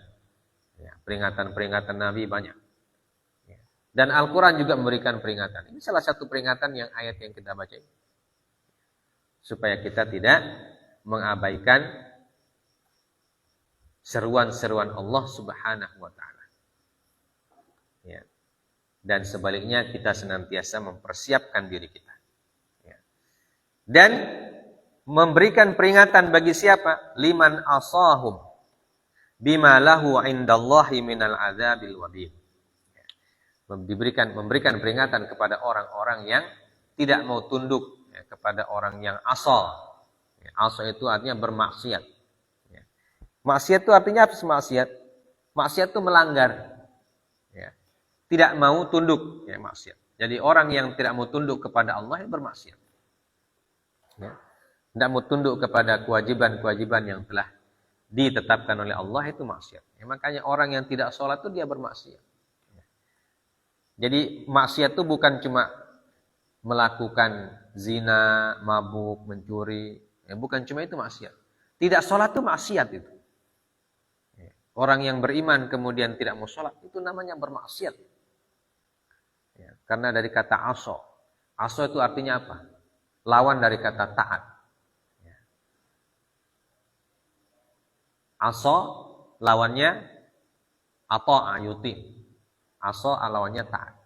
Ya, peringatan-peringatan Nabi banyak. Dan Al-Quran juga memberikan peringatan. Ini salah satu peringatan yang ayat yang kita baca ini. Supaya kita tidak mengabaikan seruan-seruan Allah Subhanahu wa ta'ala. Ya. Dan sebaliknya kita senantiasa mempersiapkan diri kita. Ya. Dan memberikan peringatan bagi siapa? Liman asahum bima lahu indallahi minal adzabil wabil. Memberikan peringatan kepada orang-orang yang tidak mau tunduk, ya, kepada orang yang asal. Ya, asal itu artinya bermaksiat. Ya. Maksiat itu artinya apa sih maksiat? Maksiat itu melanggar. Ya. tidak mau tunduk, ya maksiat. Jadi orang yang tidak mau tunduk kepada Allah itu bermaksiat. Ya. Tidak mau tunduk kepada kewajiban-kewajiban yang telah ditetapkan oleh Allah itu maksiat. Ya, makanya orang yang tidak sholat itu dia bermaksiat. Ya. Jadi maksiat itu bukan cuma melakukan zina, mabuk, mencuri. Ya, bukan cuma itu maksiat. Tidak sholat itu maksiat itu. Ya. Orang yang beriman kemudian tidak mau sholat itu namanya bermaksiat. Ya, karena dari kata aso. Aso itu artinya apa? Lawan dari kata taat. Ya. Aso lawannya ata'a yuti. Aso lawannya taat.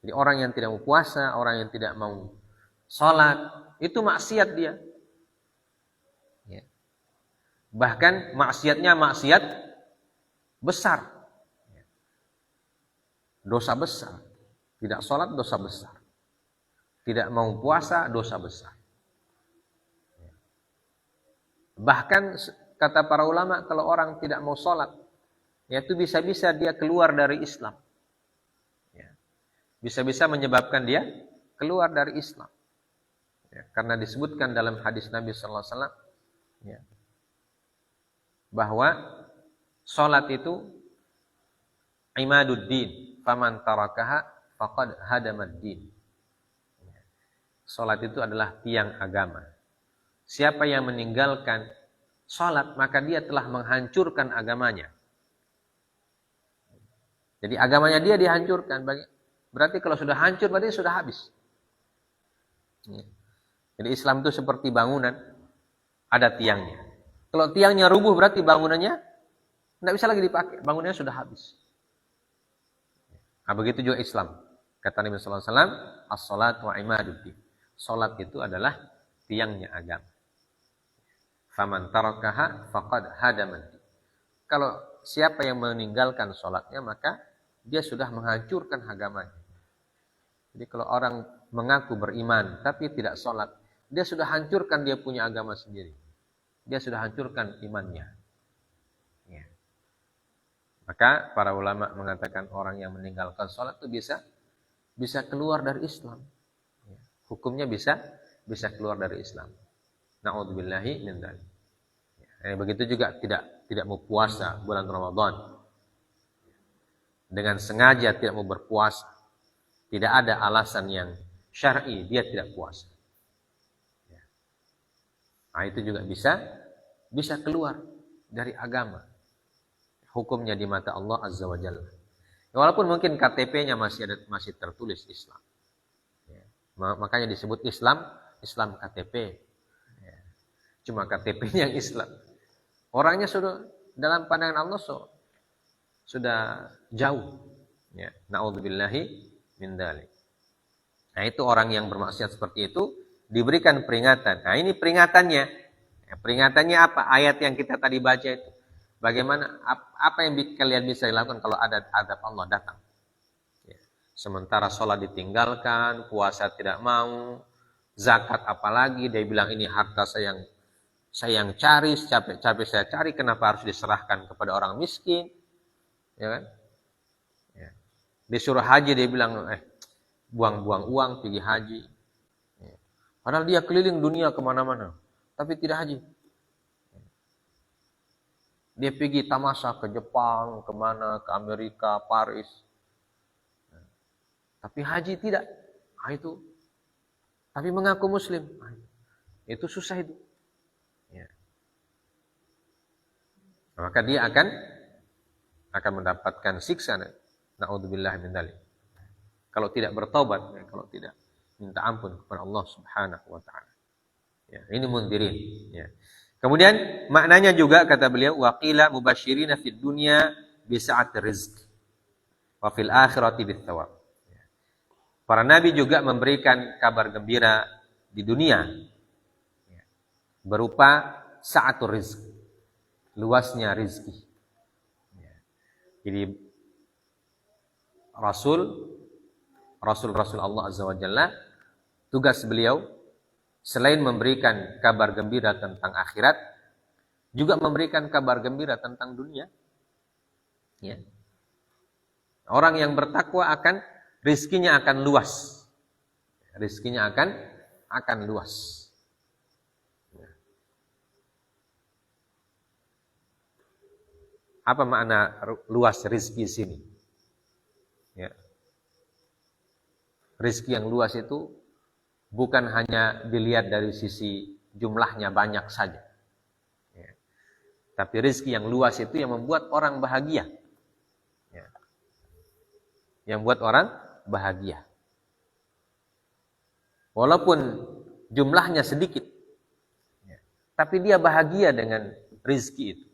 Jadi orang yang tidak mau puasa, orang yang tidak mau sholat, itu maksiat dia. Ya. Bahkan maksiatnya maksiat besar. Ya. Dosa besar. Tidak sholat dosa besar. Tidak mau puasa dosa besar. Bahkan kata para ulama kalau orang tidak mau sholat, yaitu bisa-bisa dia keluar dari Islam. Ya. Bisa-bisa menyebabkan dia keluar dari Islam. Ya. Karena disebutkan dalam hadis Nabi Sallallahu Alaihi Wasallam, ya, bahwa sholat itu imaduddin, faman tarakaha faqad hadamaddin. Salat itu adalah tiang agama. Siapa yang meninggalkan salat maka dia telah menghancurkan agamanya. Jadi agamanya dia dihancurkan. Berarti kalau sudah hancur berarti sudah habis. Jadi Islam itu seperti bangunan, ada tiangnya. Kalau tiangnya rubuh berarti bangunannya tidak bisa lagi dipakai. Bangunannya sudah habis. Nah, begitu juga Islam. Kata Nabi sallallahu alaihi wasallam, as-salatu wa imaduddin. Salat itu adalah tiangnya agama. Faman tarakaha faqad hadamaddin. Kalau siapa yang meninggalkan salatnya maka dia sudah menghancurkan agamanya. Jadi kalau orang mengaku beriman tapi tidak salat, dia sudah hancurkan dia punya agama sendiri. Dia sudah hancurkan imannya. Ya. Maka para ulama mengatakan orang yang meninggalkan salat itu bisa keluar dari Islam. Hukumnya bisa keluar dari Islam. Na'udzubillahi min dzalik. Begitu juga tidak mau puasa bulan Ramadan. Dengan sengaja tidak mau berpuasa. Tidak ada alasan yang syar'i dia tidak puasa. Nah, itu juga bisa keluar dari agama. Hukumnya di mata Allah Azza wa Jalla. Walaupun mungkin KTP-nya masih tertulis Islam. Ya. Makanya disebut Islam KTP. Ya. Cuma KTP-nya yang Islam. Orangnya sudah dalam pandangan Allah sudah jauh. Ya. Na'udzubillahi min dzalik. Nah, itu orang yang bermaksiat seperti itu diberikan peringatan. Nah, ini peringatannya. Ya, peringatannya apa? Ayat yang kita tadi baca itu. Bagaimana, apa yang kalian bisa lakukan kalau ada azab Allah datang? Ya. Sementara sholat ditinggalkan, puasa tidak mau, zakat apalagi, dia bilang ini harta saya yang cari, capek-capek saya cari, kenapa harus diserahkan kepada orang miskin? Ya kan? Ya. Disuruh haji, dia bilang, buang-buang uang, pergi haji. Ya. Padahal dia keliling dunia kemana-mana, tapi tidak haji. Dia pergi tamasya ke Jepang, kemana, ke Amerika, Paris. Tapi haji tidak. Nah, itu. Tapi mengaku muslim. Nah, itu susah itu. Ya. Nah, maka dia akan mendapatkan siksa. Na'udzubillah min dzalik. Kalau tidak bertobat, kalau tidak minta ampun kepada Allah Subhanahu wa taala. Ya, ini mundirin, ya. Kemudian maknanya juga kata beliau waqila mubasyirina fid dunya bi sa'atir rizq wa fil akhirati bit thawab. Para nabi juga memberikan kabar gembira di dunia berupa sa'atur rizq, luasnya rezeki. Jadi Rasul Allah Azza wa Jalla, tugas beliau selain memberikan kabar gembira tentang akhirat, juga memberikan kabar gembira tentang dunia. Ya. Orang yang bertakwa rizkinya akan luas. Rizkinya akan luas. Apa makna luas rizki sini? Ya. Rizki yang luas itu bukan hanya dilihat dari sisi jumlahnya banyak saja. Ya. Tapi rizki yang luas itu yang membuat orang bahagia. Ya. Yang membuat orang bahagia. Walaupun jumlahnya sedikit. Ya. Tapi dia bahagia dengan rizki itu.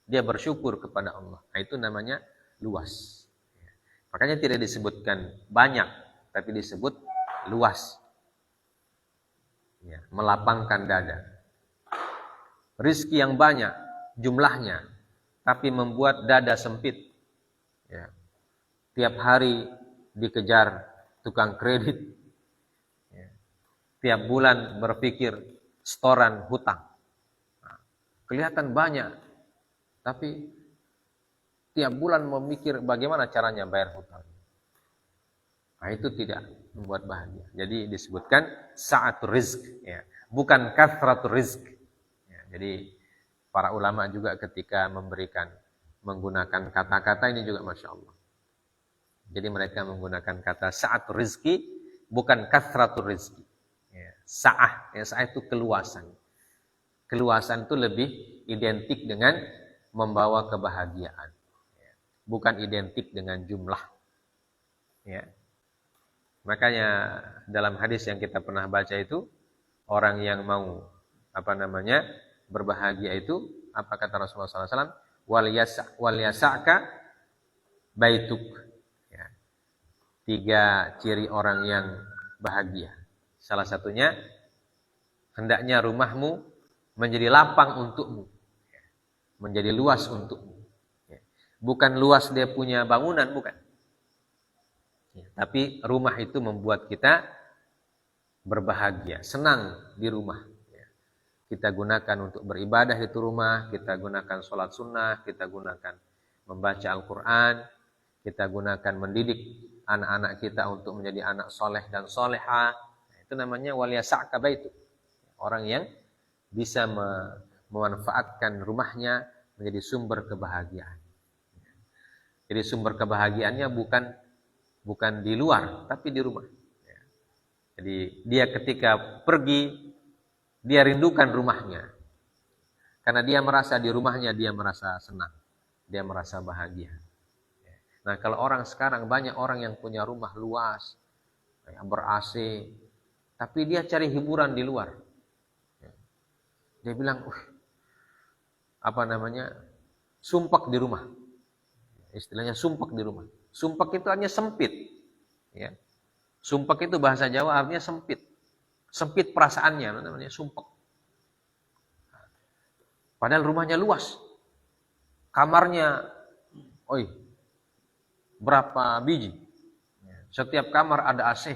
Dia bersyukur kepada Allah. Nah, itu namanya luas. Ya. Makanya tidak disebutkan banyak, tapi disebut luas. Ya, melapangkan dada. Rizki yang banyak jumlahnya, tapi membuat dada sempit. Ya. Tiap hari dikejar tukang kredit. Ya. Tiap bulan berpikir setoran hutang. Nah, kelihatan banyak. Tapi tiap bulan memikir bagaimana caranya bayar hutang. Nah, itu tidak membuat bahagia. Jadi disebutkan sa'atul rizq, ya. Bukan kathratul rizq. Ya, jadi para ulama juga ketika menggunakan kata-kata ini juga Masya Allah. Jadi mereka menggunakan kata sa'atul rizki, bukan kathratul rizki. Ya, sa'ah, ya, sa'ah itu keluasan. Keluasan itu lebih identik dengan membawa kebahagiaan, bukan identik dengan jumlah. Ya. Makanya dalam hadis yang kita pernah baca itu, orang yang mau berbahagia itu, apa kata Rasulullah SAW? Wal yasa'ka baituk. Ya. 3 ciri orang yang bahagia. Salah satunya, hendaknya rumahmu menjadi lapang untukmu. Menjadi luas untukmu. Bukan luas dia punya bangunan, bukan. Tapi rumah itu membuat kita berbahagia, senang di rumah. Kita gunakan untuk beribadah itu rumah, kita gunakan sholat sunnah, kita gunakan membaca Al-Quran, kita gunakan mendidik anak-anak kita untuk menjadi anak soleh dan soleha. Itu namanya waliyasa'ka baitu. Orang yang bisa memanfaatkan rumahnya menjadi sumber kebahagiaan. Jadi sumber kebahagiaannya bukan di luar, tapi di rumah. Jadi dia ketika pergi, dia rindukan rumahnya. Karena dia merasa di rumahnya dia merasa senang, dia merasa bahagia. Nah, kalau orang sekarang banyak orang yang punya rumah luas, ber-AC, tapi dia cari hiburan di luar. Dia bilang, sumpak di rumah. Istilahnya sumpak di rumah. Sumpak itu artinya sempit. Ya. Sumpak itu bahasa Jawa artinya sempit. Sempit perasaannya, namanya sumpak. Padahal rumahnya luas. Kamarnya, berapa biji. Setiap kamar ada AC,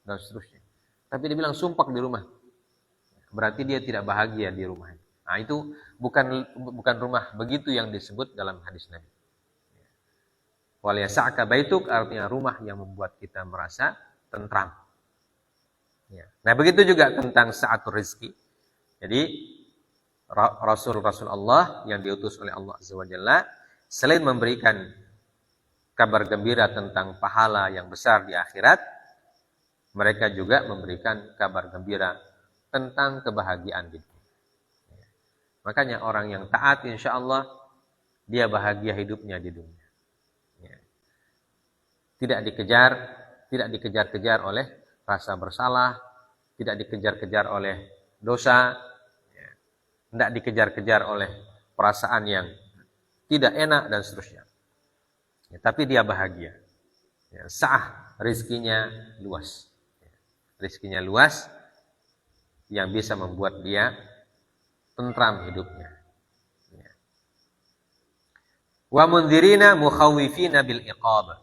dan seterusnya. Tapi dia bilang sumpak di rumah. Berarti dia tidak bahagia di rumah. Nah, itu bukan rumah begitu yang disebut dalam hadis Nabi. Wal yasa'ka baituk artinya rumah yang membuat kita merasa tentram. Nah, begitu juga tentang sa'atul rizki. Jadi Rasul Allah yang diutus oleh Allah Azza wa Jalla, selain memberikan kabar gembira tentang pahala yang besar di akhirat, mereka juga memberikan kabar gembira tentang kebahagiaan di dunia. Makanya orang yang taat insya Allah dia bahagia hidupnya di dunia. Tidak dikejar-kejar oleh rasa bersalah, tidak dikejar-kejar oleh dosa, tidak dikejar-kejar oleh perasaan yang tidak enak dan seterusnya. Tapi dia bahagia. Sa'ah, rizkinya luas. Rizkinya luas yang bisa membuat dia tentram hidupnya. Wa mundhirina mukhawwifina bil iqab.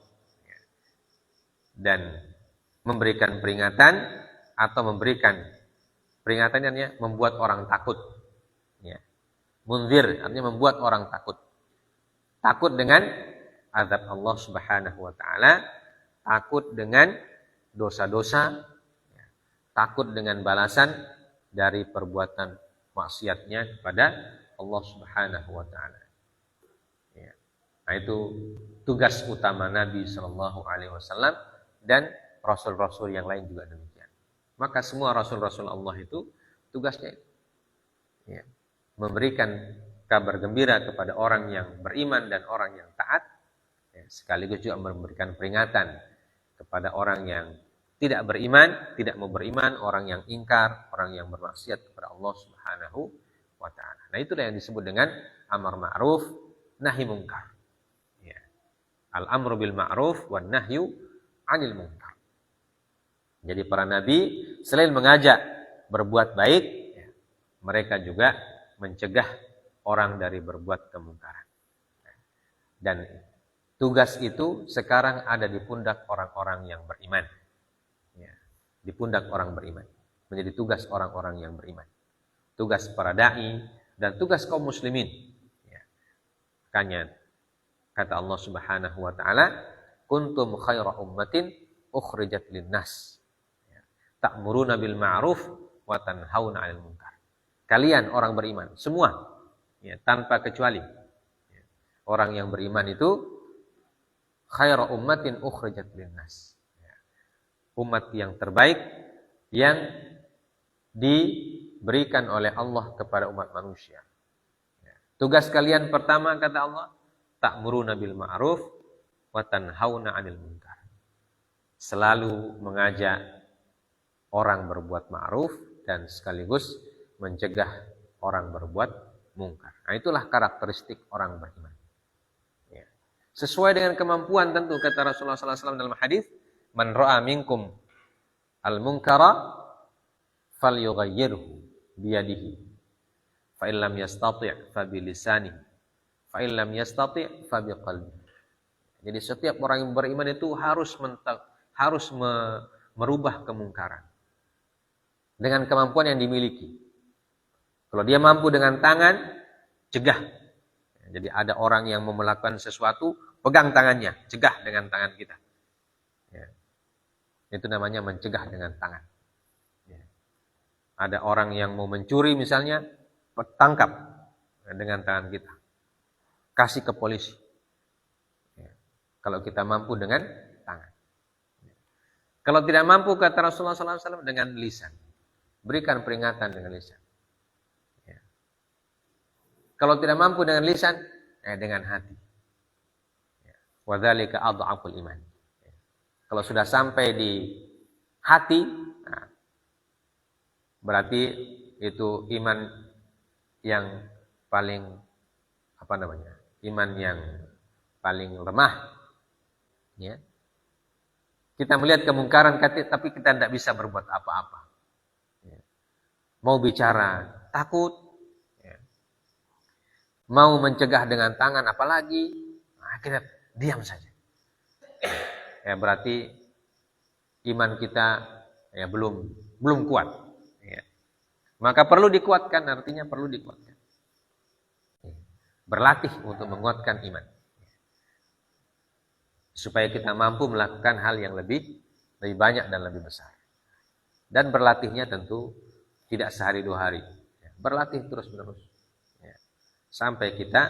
Dan memberikan peringatan atau memberikan peringatan artinya membuat orang takut. Mundhir artinya membuat orang takut. Takut dengan azab Allah Subhanahu wa taala, takut dengan dosa-dosa, takut dengan balasan dari perbuatan maksiatnya kepada Allah Subhanahu wa taala. Ya. Nah, itu tugas utama Nabi Shallallahu alaihi wasallam dan rasul-rasul yang lain juga demikian. Maka semua rasul-rasul Allah itu tugasnya ya, memberikan kabar gembira kepada orang yang beriman dan orang yang taat, ya, sekaligus juga memberikan peringatan kepada orang yang tidak beriman, tidak mau beriman, orang yang ingkar, orang yang bermaksiat kepada Allah Subhanahu wa taala. Nah, itulah yang disebut dengan amar ma'ruf nahi munkar. Ya. Al-amru bil ma'ruf wan nahyu 'anil munkar. Jadi para nabi selain mengajak berbuat baik, ya, mereka juga mencegah orang dari berbuat kemungkaran. Dan tugas itu sekarang ada di pundak orang-orang yang beriman. Ya, di pundak orang beriman. Menjadi tugas orang-orang yang beriman. Tugas para da'i dan tugas kaum muslimin. Ya. Makanya kata Allah Subhanahu wa taala, kuntum khaira ummatin ukhrijat linnas. Ya. Ta'muruna bil ma'ruf wa tanhauna 'anil munkar. Kalian orang beriman, semua, ya, tanpa kecuali. Ya. Orang yang beriman itu khaira ummatin ukhrijat linnas. Ya. Umat yang terbaik yang diberikan oleh Allah kepada umat manusia. Ya. Tugas kalian pertama kata Allah, ta'muruna bil ma'ruf wa tanhauna 'anil munkar. Selalu mengajak orang berbuat ma'ruf dan sekaligus mencegah orang berbuat mungkar. Nah, itulah karakteristik orang beriman. Ya. Sesuai dengan kemampuan tentu kata Rasulullah SAW dalam hadis, man ra'a minkum al-munkara falyughayyirhu biyadihi. Fa in lam yastati' fa bilisanihi. Fa in lam yastati' fa biqalbihi. Jadi setiap orang yang beriman itu harus merubah kemungkaran dengan kemampuan yang dimiliki. Kalau dia mampu dengan tangan, cegah. Jadi ada orang yang mau melakukan sesuatu, pegang tangannya, cegah dengan tangan kita. Ya. Itu namanya mencegah dengan tangan. Ya. Ada orang yang mau mencuri misalnya, tangkap dengan tangan kita. Kasih ke polisi. Ya. Kalau kita mampu dengan tangan. Ya. Kalau tidak mampu kata Rasulullah SAW dengan lisan. Berikan peringatan dengan lisan. Kalau tidak mampu dengan lisan, dengan hati. Wa dzalika adhaful iman. Kalau sudah sampai di hati, nah, berarti itu iman yang paling iman yang paling lemah. Ya. Kita melihat kemungkaran tapi kita tidak bisa berbuat apa-apa. Ya. Mau bicara takut. Mau mencegah dengan tangan apalagi, nah, kita diam saja. Ya, berarti iman kita ya belum kuat. Ya. Maka perlu dikuatkan, artinya perlu dikuatkan. Berlatih untuk menguatkan iman. Supaya kita mampu melakukan hal yang lebih banyak dan lebih besar. Dan berlatihnya tentu tidak sehari 2 hari. Berlatih terus-menerus. Sampai kita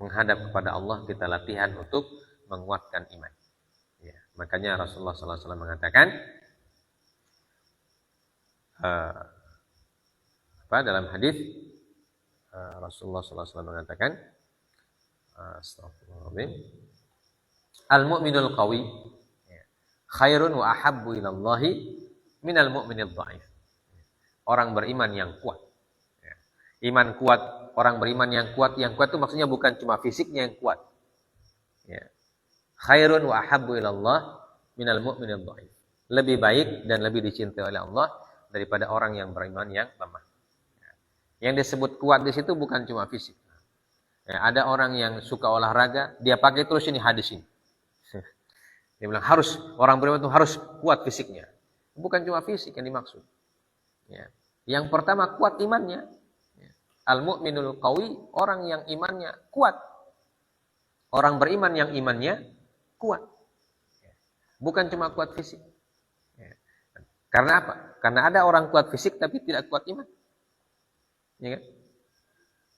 menghadap kepada Allah, kita latihan untuk menguatkan iman. Ya, makanya Rasulullah SAW mengatakan dalam hadis Rasulullah SAW mengatakan, astagfirullahaladzim, al-mu'minul qawi khairun wa ahabbu ilallahi minal mu'minil dha'if. Orang beriman yang kuat. Iman kuat, orang beriman yang kuat itu maksudnya bukan cuma fisiknya yang kuat. Ya. Khairun wa ahabbu ilallah minal mu'minil dhaif. Lebih baik dan lebih dicintai oleh Allah daripada orang yang beriman yang lemah. Ya. Yang disebut kuat di situ bukan cuma fisik. Ya, ada orang yang suka olahraga, dia pakai terus ini hadis ini. Dia bilang orang beriman itu harus kuat fisiknya. Bukan cuma fisik yang dimaksud. Ya. Yang pertama kuat imannya. Al-mu'minul qawi, orang yang imannya kuat. Orang beriman yang imannya kuat. Bukan cuma kuat fisik. Karena apa? Karena ada orang kuat fisik tapi tidak kuat iman. Ya kan?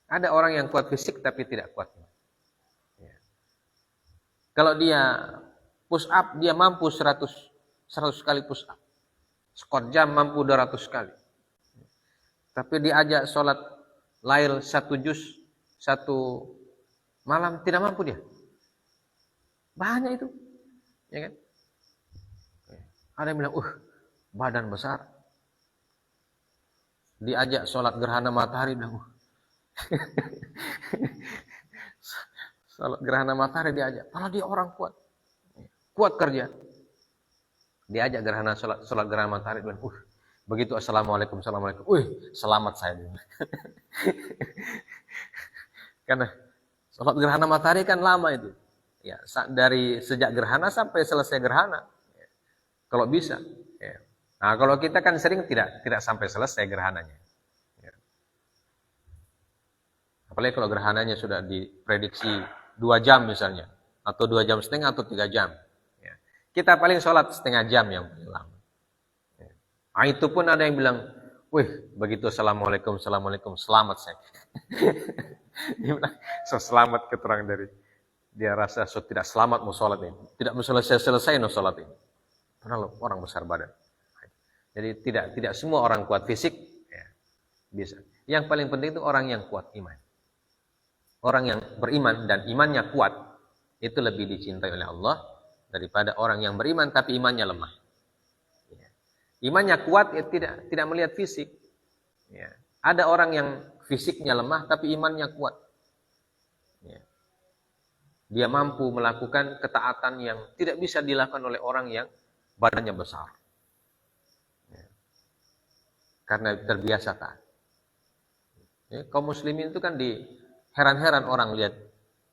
Ada orang yang kuat fisik tapi tidak kuat iman. Ya. Kalau dia push up, dia mampu 100 kali push up. Squat jam mampu 200 kali. Tapi diajak sholat lail 1 juz 1 malam tidak mampu dia. Banyak itu. Ya kan? Ada yang bilang, badan besar. Diajak sholat gerhana matahari, bilang, sholat gerhana matahari diajak. Kalau dia orang kuat kerja. Diajak sholat gerhana matahari, bilang, begitu assalamualaikum, selamat saya. Karena sholat gerhana matahari kan lama itu. Ya, dari sejak gerhana sampai selesai gerhana. Kalau bisa. Ya. Nah, kalau kita kan sering tidak sampai selesai gerhananya. Ya. Apalagi kalau gerhananya sudah diprediksi 2 jam misalnya, atau 2,5 jam atau 3 jam. Ya. Kita paling sholat setengah jam yang paling lama. Ya. Nah, itu pun ada yang bilang, begitu assalamualaikum, selamat saya. Dia bilang, selamat keterang dari dia rasa tidak selamat mau sholat ini, tidak mau selesai mau sholat ini. Karena orang besar badan. Jadi tidak semua orang kuat fisik ya, bisa. Yang paling penting itu orang yang kuat iman. Orang yang beriman dan imannya kuat itu lebih dicintai oleh Allah daripada orang yang beriman tapi imannya lemah. Ya. Imannya kuat ya, tidak melihat fisik. Ya. Ada orang yang fisiknya lemah tapi imannya kuat. Ya. Dia mampu melakukan ketaatan yang tidak bisa dilakukan oleh orang yang badannya besar. Ya. Karena terbiasa taat. Ya, kaum muslimin itu kan heran-heran orang lihat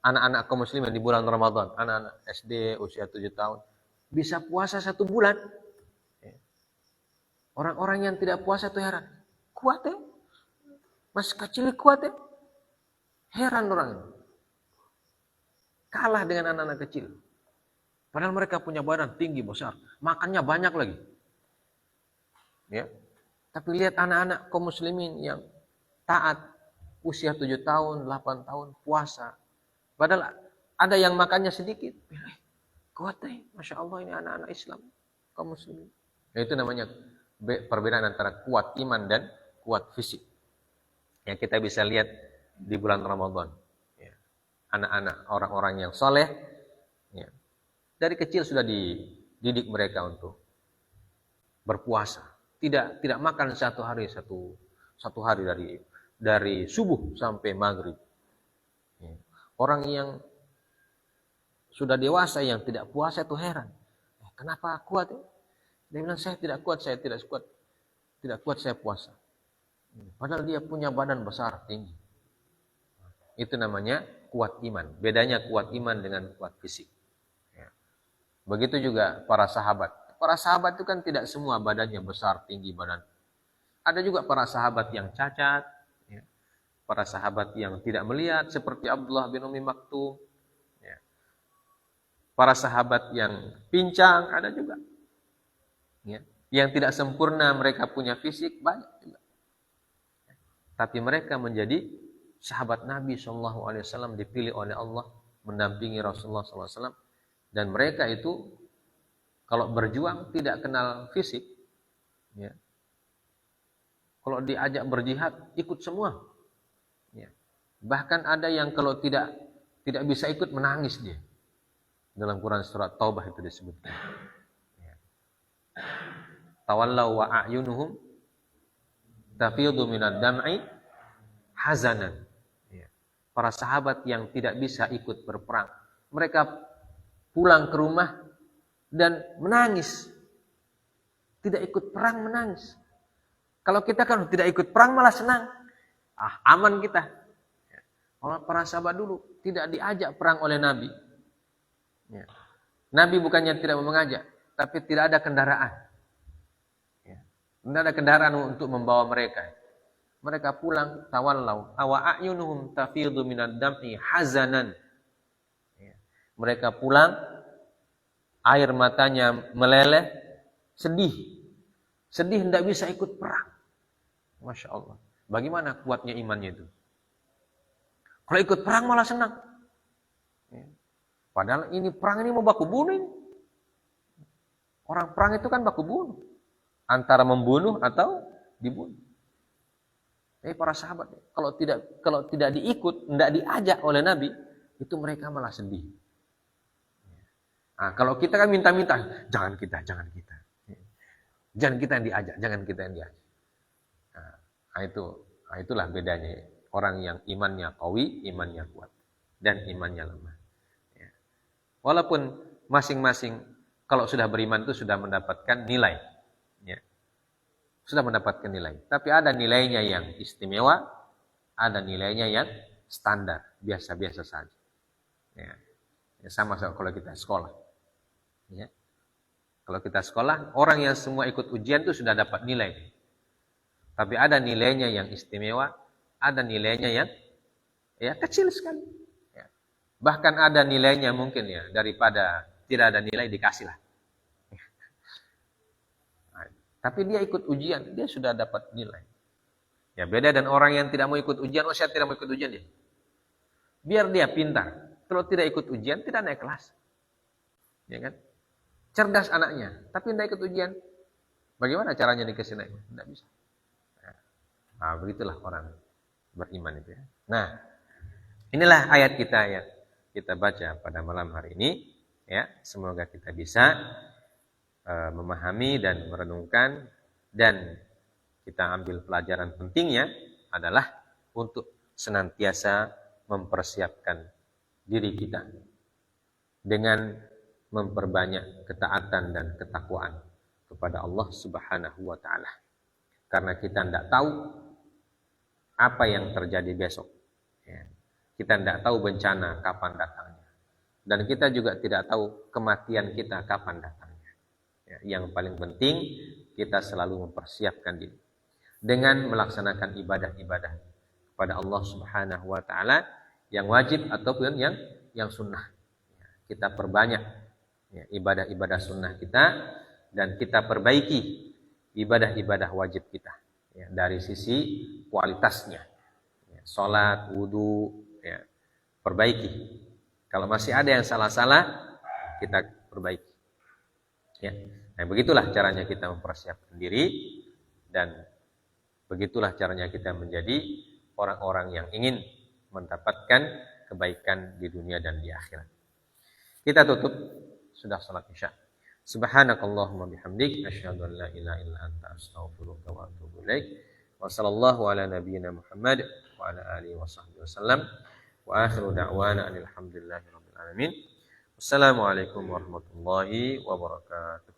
anak-anak kaum muslimin di bulan Ramadan, anak-anak SD usia 7 tahun bisa puasa 1 bulan. Ya. Orang-orang yang tidak puasa itu heran. Kuat ya? Masih kecil kuat ya? Heran orang ini. Kalah dengan anak-anak kecil. Padahal mereka punya badan tinggi, besar. Makannya banyak lagi. Ya. Tapi lihat anak-anak kaum muslimin yang taat. Usia 7 tahun, 8 tahun, puasa. Padahal ada yang makannya sedikit. Kuat deh. Masya Allah ini anak-anak Islam. Kaum muslimin. Ya, itu namanya perbedaan antara kuat iman dan kuat fisik. Yang kita bisa lihat di bulan Ramadan. Ya. Anak-anak, orang-orang yang soleh. Ya. Dari kecil sudah dididik mereka untuk berpuasa. Tidak makan satu hari dari subuh sampai maghrib. Ya. Orang yang sudah dewasa yang tidak puasa itu heran. Kenapa kuat? Dia bilang saya tidak kuat saya puasa. Padahal dia punya badan besar tinggi. Itu namanya kuat iman. Bedanya kuat iman dengan kuat fisik. Begitu juga para sahabat. Para sahabat itu kan tidak semua badannya besar, tinggi badan. Ada juga para sahabat yang cacat. Ya. Para sahabat yang tidak melihat seperti Abdullah bin Umi Maktum. Ya. Para sahabat yang pincang ada juga. Ya. Yang tidak sempurna mereka punya fisik banyak juga. Ya. Tapi mereka menjadi sahabat Nabi SAW dipilih oleh Allah mendampingi Rasulullah SAW. Dan mereka itu kalau berjuang tidak kenal fisik, ya. Kalau diajak berjihad ikut semua, ya. Bahkan ada yang kalau tidak bisa ikut menangis dia. Dalam Quran surat Taubah itu disebutkan. Ya. Tawallau wa a'yunuhum tafidu minad dam'i hazanan. Ya. Para sahabat yang tidak bisa ikut berperang, mereka pulang ke rumah dan menangis. Tidak ikut perang menangis. Kalau kita kan tidak ikut perang malah senang. Aman kita. Orang para sahabat dulu tidak diajak perang oleh Nabi. Ya. Nabi bukannya tidak mengajak, tapi tidak ada kendaraan. Ya. Tidak ada kendaraan untuk membawa mereka. Mereka pulang tawallau awa a'yunuhum tafidu minad dam'i hazanan. Ya. Mereka pulang, air matanya meleleh, sedih. Sedih tidak bisa ikut perang. Masya Allah. Bagaimana kuatnya imannya itu? Kalau ikut perang malah senang. Padahal ini perang ini mau baku bunuh. Orang perang itu kan baku bunuh. Antara membunuh atau dibunuh. Para sahabat, kalau tidak diikut, tidak diajak oleh Nabi, itu mereka malah sedih. Nah, kalau kita kan minta-minta, jangan kita. Jangan kita yang diajak, jangan kita yang diajak. Nah, itulah bedanya orang yang imannya qawi, imannya kuat, dan imannya lemah. Walaupun masing-masing kalau sudah beriman itu sudah mendapatkan nilai, sudah mendapatkan nilai. Tapi ada nilainya yang istimewa, ada nilainya yang standar, biasa-biasa saja. Sama kalau kita sekolah. Kalau kita sekolah, orang yang semua ikut ujian itu sudah dapat nilai. Tapi ada nilainya yang istimewa, ada nilainya yang kecil sekali. Bahkan ada nilainya mungkin daripada tidak ada nilai dikasih lah. Tapi dia ikut ujian, dia sudah dapat nilai. Beda dan orang yang tidak mau ikut ujian, saya tidak mau ikut ujian dia. Biar dia pintar. Kalau tidak ikut ujian, tidak naik kelas. Ya kan? Cerdas anaknya, tapi tidak ikut ujian. Bagaimana caranya dikasih naik? Tidak bisa. Nah, begitulah orang beriman itu. Nah, inilah ayat kita yang kita baca pada malam hari ini. Semoga kita bisa memahami dan merenungkan, dan kita ambil pelajaran pentingnya adalah untuk senantiasa mempersiapkan diri kita dengan memperbanyak ketaatan dan ketakwaan kepada Allah Subhanahu wa taala. Karena kita tidak tahu apa yang terjadi besok. Kita tidak tahu bencana kapan datangnya. Dan kita juga tidak tahu kematian kita kapan datangnya. Yang paling penting kita selalu mempersiapkan diri dengan melaksanakan ibadah-ibadah kepada Allah Subhanahu wa taala yang wajib ataupun yang sunnah. Kita perbanyak ibadah-ibadah sunnah kita, dan kita perbaiki ibadah-ibadah wajib kita dari sisi kualitasnya. Salat, wudu, perbaiki. Kalau masih ada yang salah-salah, kita perbaiki. Nah, begitulah caranya kita mempersiapkan diri, dan begitulah caranya kita menjadi orang-orang yang ingin mendapatkan kebaikan di dunia dan di akhirat. Kita tutup, sudah salat Isya. Subhanakallahumma bihamdik, asyhadu an la ilaha illa anta, astaghfiruka wa atubu ilaik. Wa sallallahu ala nabiyyina Muhammad wa ala alihi wa sahbihi wasallam. Wa akhiru da'wana alhamdulillahi rabbil alamin. Wassalamualaikum warahmatullahi wabarakatuh.